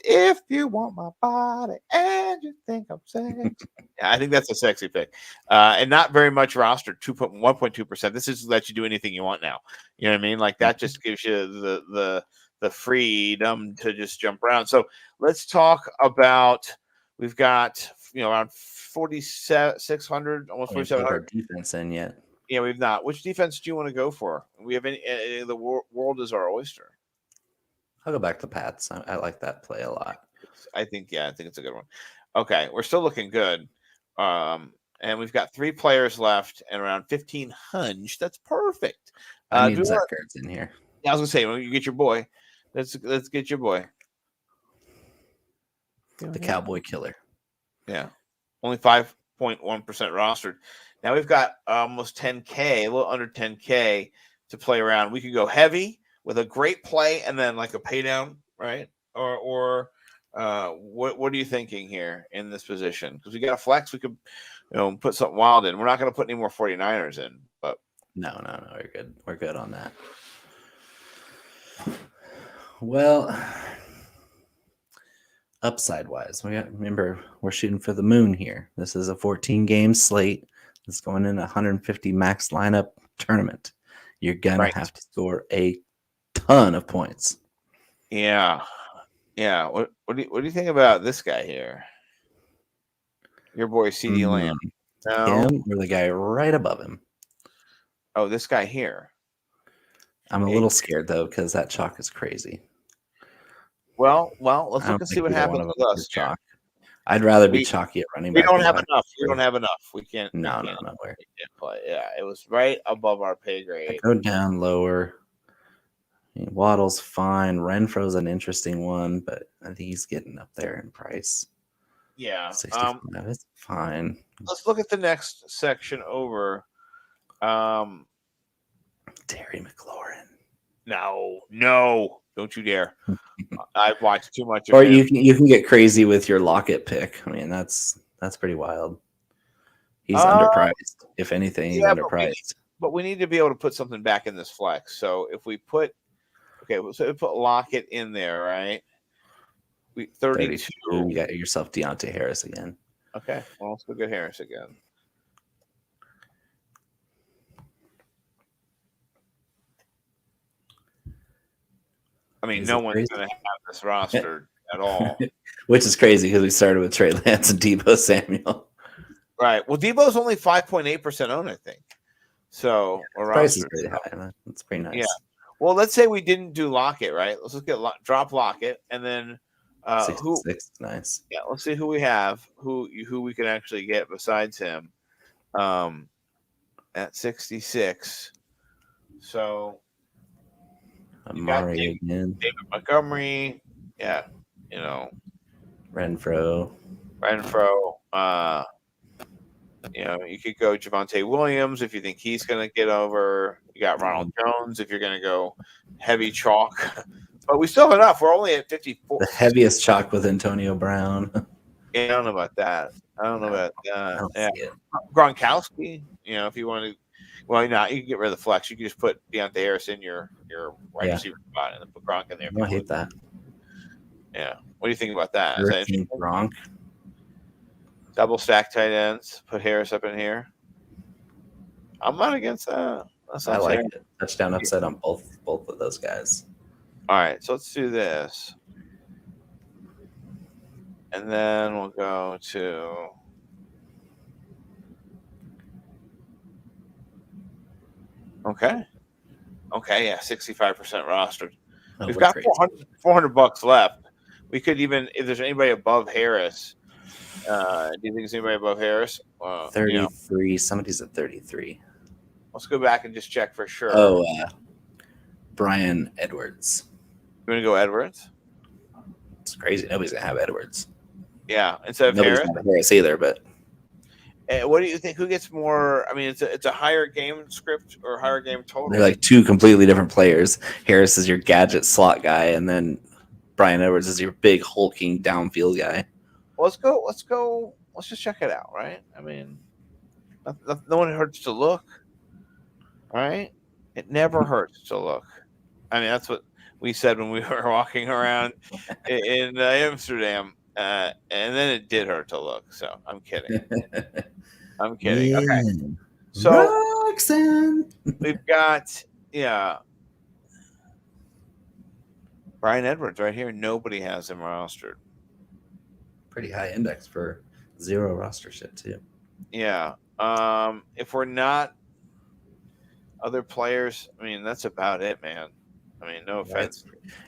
If you want my body and you think I'm sexy. Yeah, I think that's a sexy pick. And not very much roster, 1.2%. This is let you do anything you want now. You know what I mean? Like that just gives you the freedom to just jump around. So let's talk about we've got around 4,600, almost 4,700 defense in yet. Yeah, we've not. Which defense do you want to go for? We have any the world is our oyster. I'll go back to Pats. I like that play a lot. I think it's a good one. Okay, we're still looking good. And we've got 3 players left and around 1,500. That's perfect. I need Zach Ertz in here. Yeah, I was gonna say when you get your boy, let's get your boy. The Cowboy Killer. Yeah, only 5.1% rostered. Now we've got almost 10K, a little under 10K to play around. We could go heavy with a great play and then like a pay down, right? Or what are you thinking here in this position? Because we got a flex, we could put something wild in. We're not going to put any more 49ers in, but no, we're good. We're good on that. Well, upside wise, remember we're shooting for the moon here. This is a 14-game slate. It's going in a 150 max lineup tournament. You're gonna have to score a ton of points. Yeah. What do you think about this guy here? Your boy CD Lamb. No. Him or the guy right above him? Oh, this guy here. I'm a little scared though because that chalk is crazy. Well, let's look and see what happens with us. Chalk. I'd rather be chalky at running We back. don't than have wide enough. We receiver. don't have enough. We can't. No, we no, can't, nowhere. we can't play. Yeah, it was right above our pay grade. Go down lower. I mean, Waddle's fine. Renfro's an interesting one, but I think he's getting up there in price. Yeah. 65 is fine. Let's look at the next section over. Terry McLaurin. No, don't you dare. I've watched too much of Or him. you can get crazy with your Lockett pick. I mean, that's pretty wild. He's underpriced. If anything, he's underpriced. But we need to be able to put something back in this flex. So if we put Lockett in there, right? 32. You got yourself Deontay Harris again. Okay, well, let's go get Harris again. I mean, no one's going to have this roster at all. Which is crazy because we started with Trey Lance and Deebo Samuel. Right. Well, Debo's only 5.8% owned, I think. So, price is pretty high. That's pretty nice. Yeah. Well, let's say we didn't do Lockett, right? Let's just get drop Lockett, and then 66, nice. Yeah, let's see who we have, who we can actually get besides him, at 66. So, Amari again. David Montgomery, Renfro. You could go Javonte Williams if you think he's going to get over. You got Ronald Jones if you're going to go heavy chalk. But we still have enough. We're only at 54. The heaviest chalk with Antonio Brown. Yeah, I don't know about that. Yeah. Gronkowski, if you want to. Well, you can get rid of the flex. You can just put Deontay Harris in your right receiver spot and then put Gronk in there. I hate that. Yeah. What do you think about that? Is that interesting? Gronk. Double stack tight ends. Put Harris up in here. I'm not against that. I like it. Touchdown upset on both of those guys. All right, so let's do this. And then we'll go to Okay, yeah, 65% rostered. We've got $400 left. We could even, if there's anybody above Harris, do you think there's anybody above Harris? 33. Somebody's at 33. Let's go back and just check for sure. Oh, Brian Edwards. You want to go Edwards? It's crazy. Nobody's gonna have Edwards. Yeah, instead of Nobody's Harris. gonna have Harris either. But what do you think? Who gets more? I mean, it's a higher game script or higher game total. they're like two completely different players. Harris is your gadget slot guy, and then Brian Edwards is your big hulking downfield guy. Well, let's go. Let's just check it out, right? I mean, no one hurts to look, right? It never hurts to look. I mean, that's what we said when we were walking around in Amsterdam, and then it did hurt to look. So I'm kidding. Yeah. Okay. So Roxanne. we've got Brian Edwards right here. Nobody has him rostered. Pretty high index for zero rostership too. Yeah. If we're not other players, I mean, that's about it, man. I mean, no offense.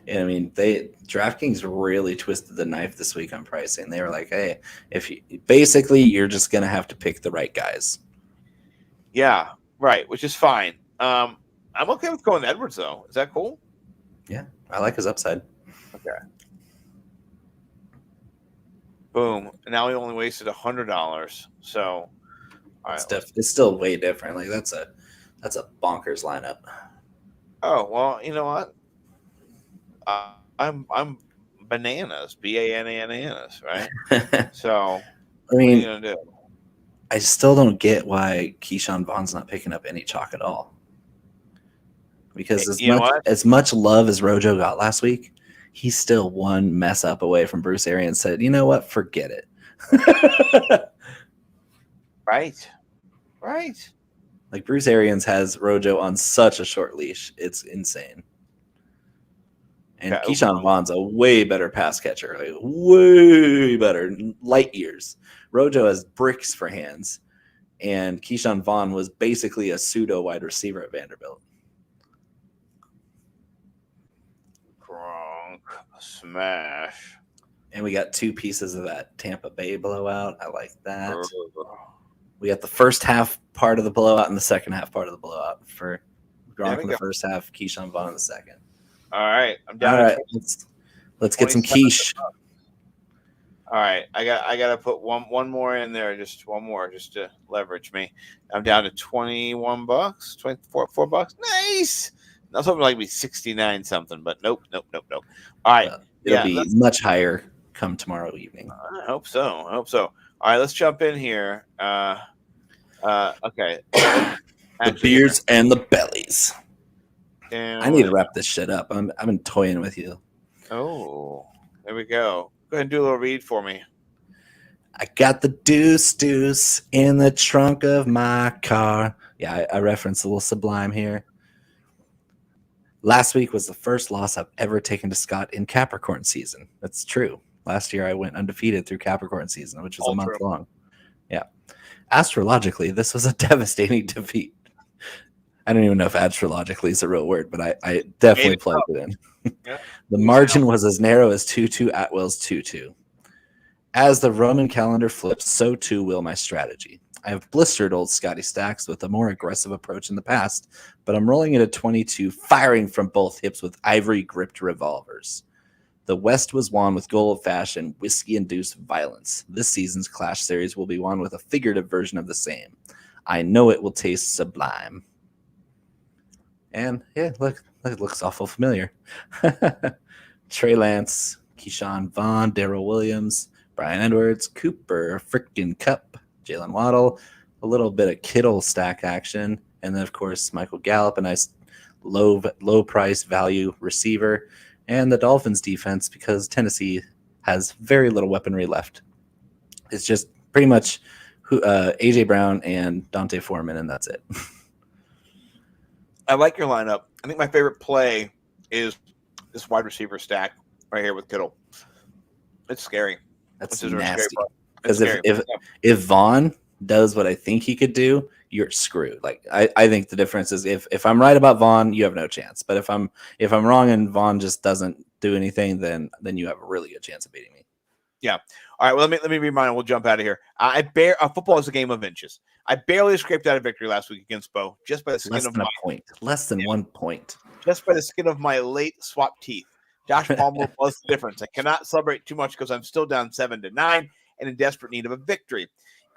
And I mean, DraftKings really twisted the knife this week on pricing. They were like, "Hey, you're just gonna have to pick the right guys." Yeah, right, which is fine. I'm okay with going Edwards though. Is that cool? Yeah, I like his upside. Okay. Boom. And now we only wasted $100. So, all right, It's still way different. Like that's a bonkers lineup. Oh well, you know what? I'm bananas, bananas, right? So, I mean, what are you gonna do? I still don't get why Keyshawn Vaughn's not picking up any chalk at all. Because as much love as Rojo got last week, he's still one mess up away from Bruce Arians said, "You know what? Forget it." Right. Like Bruce Arians has Rojo on such a short leash. It's insane. And Keyshawn Vaughn's a way better pass catcher. Like, way better. Light years. Rojo has bricks for hands. And Keyshawn Vaughn was basically a pseudo wide receiver at Vanderbilt. Gronk smash. And we got 2 pieces of that Tampa Bay blowout. I like that. We got the first half part of the blowout and the second half part of the blowout. For Gronk in the first half, Keyshawn Vaughn in the second. All right, I'm down. All right, let's get some quiche. All right, I got to put one more in there, just one more, just to leverage me. I'm down to $21, $4. Nice. I was hoping like be 69 something, but nope. All right, it'll be much higher come tomorrow evening. I hope so. All right, let's jump in here. Okay. The Beards and the Bellies. And I need to wrap this shit up. I've been toying with you. Oh, there we go. Go ahead and do a little read for me. I got the deuce in the trunk of my car. Yeah, I referenced a little Sublime here. Last week was the first loss I've ever taken to Scott in Capricorn season. That's true. Last year I went undefeated through Capricorn season, which was a month long. Yeah. Astrologically, this was a devastating defeat. I don't even know if astrologically is a real word, but I definitely plugged it in. Yeah. The margin was as narrow as 2-2 Atwell's 2-2. As the Roman calendar flips, so too will my strategy. I have blistered old Scotty Stacks with a more aggressive approach in the past, but I'm rolling it at 22, firing from both hips with ivory-gripped revolvers. The West was won with goal-of-fashion, whiskey-induced violence. This season's Clash series will be won with a figurative version of the same. I know it will taste sublime. And, yeah, look, it looks awful familiar. Trey Lance, Keyshawn Vaughn, Daryl Williams, Brian Edwards, Cooper, frickin' Cup, Jalen Waddle, a little bit of Kittle stack action, and then, of course, Michael Gallup, a nice low-price value receiver, and the Dolphins defense, because Tennessee has very little weaponry left. It's just pretty much A.J. Brown and Dante Foreman, and that's it. I like your lineup. I think my favorite play is this wide receiver stack right here with Kittle. It's scary. That's nasty. Because if Vaughn does what I think he could do, you're screwed. Like I think the difference is if I'm right about Vaughn, you have no chance. But if I'm wrong and Vaughn just doesn't do anything, then you have a really good chance of beating me. Yeah. All right. Well, let me read mine. We'll jump out of here. Football is a game of inches. I barely scraped out a victory last week against Bo, just by the skin of my point. Less than 1 point. Just by the skin of my late swap teeth. Josh Palmer was the difference. I cannot celebrate too much because I'm still down 7-9 and in desperate need of a victory.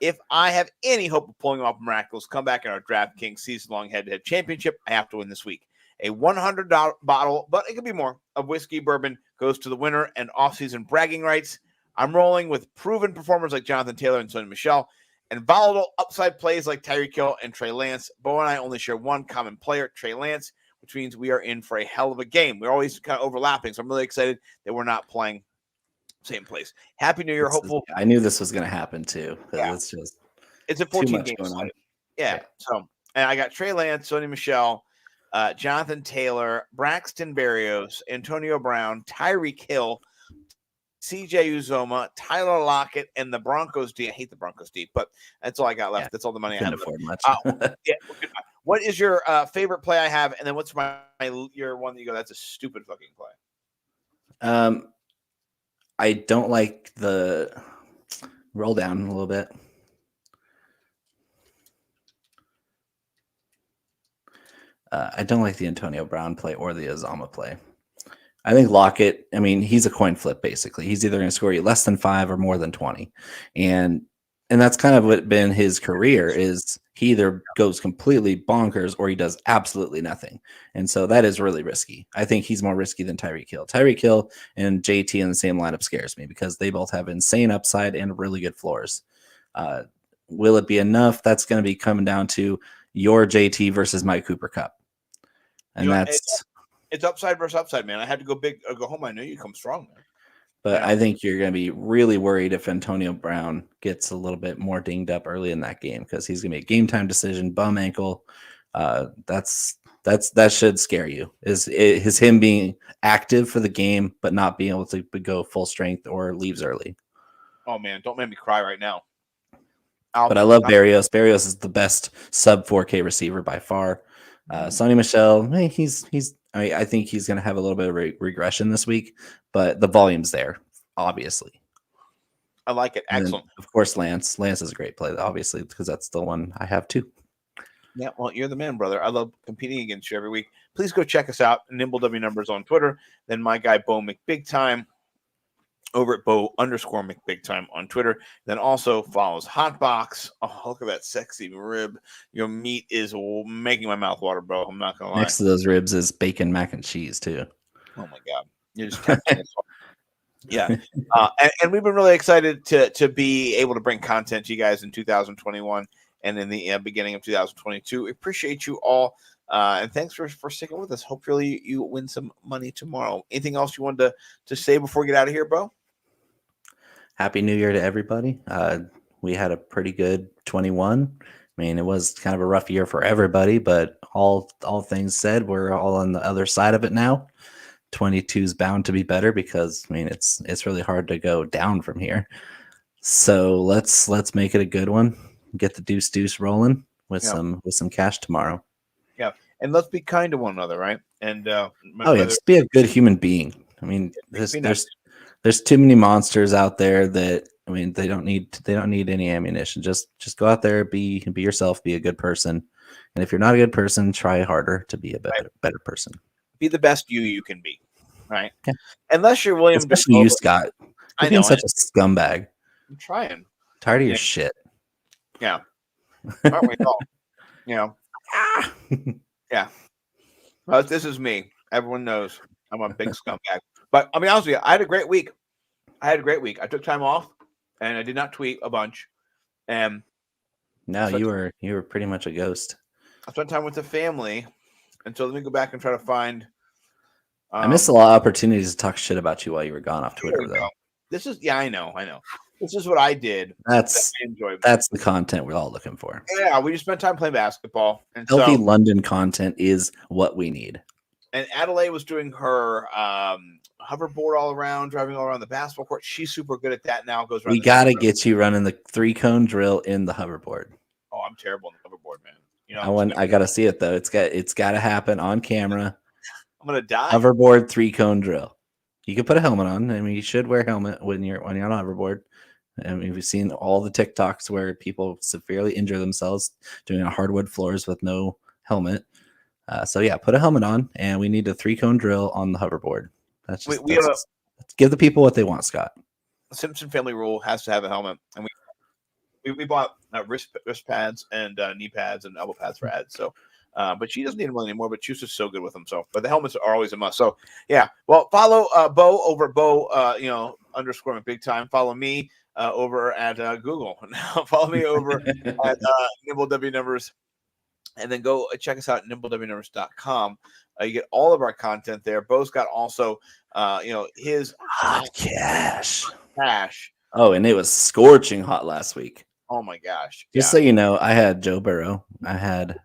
If I have any hope of pulling off a miraculous comeback in our DraftKings season-long head-to-head championship, I have to win this week. A $100 bottle, but it could be more, of whiskey bourbon goes to the winner and off-season bragging rights. I'm rolling with proven performers like Jonathan Taylor and Sonny Michel, and volatile upside plays like Tyreek Hill and Trey Lance. Bo and I only share one common player, Trey Lance, which means we are in for a hell of a game. We're always kind of overlapping, so I'm really excited that we're not playing same place. Happy New Year, hopeful. I knew this was going to happen too. Yeah. It's a 14-game slate. Yeah. So, and I got Trey Lance, Sonny Michel, Jonathan Taylor, Braxton Berrios, Antonio Brown, Tyreek Hill, CJ Uzoma, Tyler Lockett, and the Broncos D. I hate the Broncos D, but that's all I got left. Yeah, that's all the money I have. Afford much. What is your favorite play I have? And then what's your one that you go, that's a stupid fucking play? I don't like the roll down a little bit. I don't like the Antonio Brown play or the Uzama play. I think Lockett, I mean, he's a coin flip, basically. He's either going to score you less than 5 or more than 20. And that's kind of what been his career is he either goes completely bonkers or he does absolutely nothing. And so that is really risky. I think he's more risky than Tyreek Hill. Tyreek Hill and JT in the same lineup scares me because they both have insane upside and really good floors. Will it be enough? That's going to be coming down to your JT versus my Cooper Cup. And it's upside versus upside, man. I had to go big or go home. I knew you come strong, man. But I think you're going to be really worried if Antonio Brown gets a little bit more dinged up early in that game because he's going to be a game time decision, bum ankle. That should scare you. Is him being active for the game but not being able to go full strength or leaves early. Oh man, don't make me cry right now. But I love Berrios. Berrios is the best sub 4K receiver by far. Sonny Michel, I think he's going to have a little bit of regression this week, but the volume's there obviously. I like it. And then, Excellent. of course, Lance. Lance is a great play, obviously, because that's the one I have too. Yeah, well, you're the man, brother. I love competing against you every week. Please go check us out, Nimble W Numbers on Twitter. Then my guy, Bo McBigtime, over at Bo_McBigtime on Twitter. Then also follows Hotbox. Oh, look at that sexy rib. Your meat is making my mouth water, bro. I'm not going to lie. Next to those ribs is bacon mac and cheese, too. Oh, my God. You're just tempting us. Yeah. And we've been really excited to be able to bring content to you guys in 2021 and in the beginning of 2022. We appreciate you all. And thanks for sticking with us. Hopefully you win some money tomorrow. Anything else you wanted to say before we get out of here, Bo? Happy New Year to everybody. We had a pretty good 21. I mean, it was kind of a rough year for everybody, but all things said, we're all on the other side of it now. 22 is bound to be better because, I mean, it's really hard to go down from here. So let's make it a good one. Get the deuce rolling with some cash tomorrow. Yeah, and let's be kind to one another, right? And just be a good human being. I mean, there's too many monsters out there that, I mean, they don't need any ammunition. Just go out there, be yourself, be a good person. And if you're not a good person, try harder to be a better person. Be the best you can be, right? Yeah. Unless you're William, especially you, Scott. You're being such a scumbag. I'm trying. Tired of your shit. Yeah. Aren't we all? You know. Yeah. Well, this is me. Everyone knows I'm a big scumbag. But I'll be honest with you, I had a great week. I took time off, and I did not tweet a bunch. And no, you were pretty much a ghost. I spent time with the family, and so let me go back and try to find. I missed a lot of opportunities to talk shit about you while you were gone off Twitter, though. This is I know. This is what I did. That's the content we're all looking for. Yeah, we just spent time playing basketball. And healthy London content is what we need. And Adelaide was doing her hoverboard all around, driving all around the basketball court. She's super good at that now. Goes. We got to get you running the 3-cone drill in the hoverboard. Oh, I'm terrible in the hoverboard, man. You know, I got to see it though. It's got to happen on camera. I'm gonna die. Hoverboard 3-cone drill. You can put a helmet on. I mean, you should wear a helmet when you're on a hoverboard. I mean, we've seen all the TikToks where people severely injure themselves doing on hardwood floors with no helmet. So yeah, put a helmet on, and we need a 3-cone drill on the hoverboard. That's just let's give the people what they want, Scott. The Simpson family rule has to have a helmet, and we bought wrist pads and knee pads and elbow pads for Ed. So, but she doesn't need them anymore. But she's just so good with them. So, but the helmets are always a must. So, yeah. Well, follow Bo over at Bo _ big time. Follow me over at Google. Now, follow me over at Nimble W Numbers. And then go check us out at nimblewnumbers.com. You get all of our content there. Bo's got also, his hot cash. Cash. Oh, and it was scorching hot last week. Oh my gosh! Just so you know, I had Joe Burrow. I had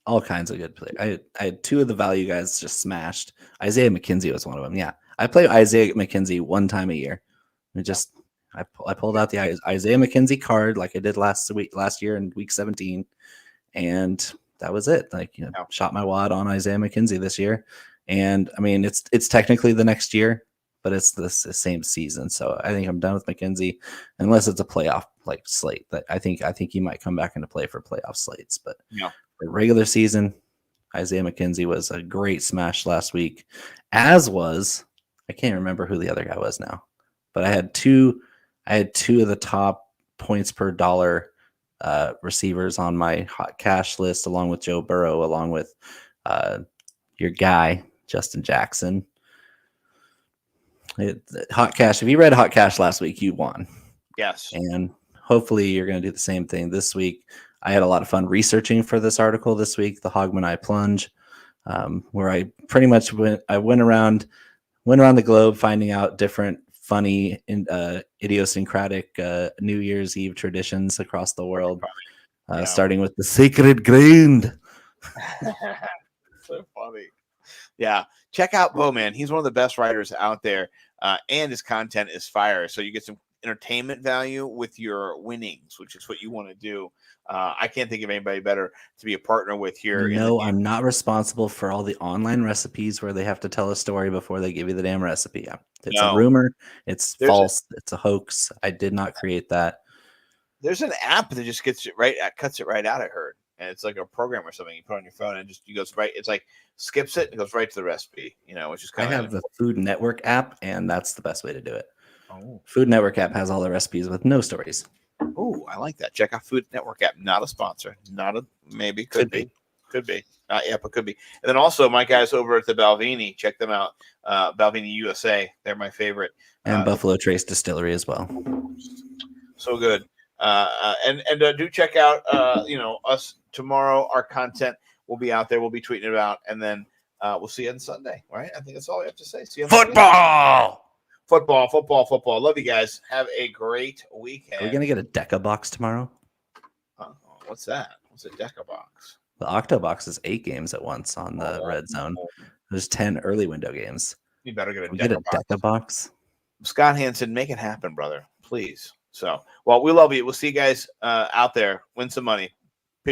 all kinds of good players. I had 2 of the value guys just smashed. Isaiah McKenzie was one of them. Yeah, I play Isaiah McKenzie one time a year. I pulled out the Isaiah McKenzie card like I did last year in week 17. And that was it. Shot my wad on Isaiah McKenzie this year. And I mean, it's technically the next year, but it's the same season. So I think I'm done with McKenzie unless it's a playoff slate. That I think he might come back into play for playoff slates. But for regular season, Isaiah McKenzie was a great smash last week, as was, I can't remember who the other guy was now, but I had two of the top points per dollar receivers on my hot cash list, along with Joe Burrow, along with your guy Justin Jackson. Hot cash. If you read hot cash last week, you won. Yes, and hopefully you're going to do the same thing this week. I had a lot of fun researching for this article this week, the Hogmanay Eye Plunge, where I pretty much went around the globe finding out different funny, idiosyncratic New Year's Eve traditions across the world, starting with the sacred ground. So funny. Yeah. Check out Bo, man. He's one of the best writers out there, and his content is fire. So you get some entertainment value with your winnings, which is what you want to do. I can't think of anybody better to be a partner with here. No, I'm not responsible for all the online recipes where they have to tell a story before they give you the damn recipe. It's a rumor. It's false. It's a hoax. I did not create that. There's an app that just gets it right, cuts it right out. I heard, and it's like a program or something you put on your phone, and it goes right. It's like skips it and goes right to the recipe. Which is kind of. I have the Food Network app, and that's the best way to do it. Oh. Food Network app has all the recipes with no stories. Oh, I like that. Check out Food Network app. Not a sponsor. Not a maybe. Could be. Not yet, but could be. And then also my guys over at the Balvenie. Check them out. Balvenie USA. They're my favorite. And Buffalo Trace Distillery as well. So good. And do check out us tomorrow. Our content will be out there. We'll be tweeting it out, and then we'll see you on Sunday. Right? I think that's all we have to say. See you on Football. Football. Love you guys. Have a great weekend. Are we gonna get a Deca box tomorrow? What's that? What's a Deca box? The Octobox is 8 games at once on the red zone. There's 10 early window games. You better get a Deca box. Scott Hansen, make it happen, brother. Please. So, well, we love you. We'll see you guys out there. Win some money.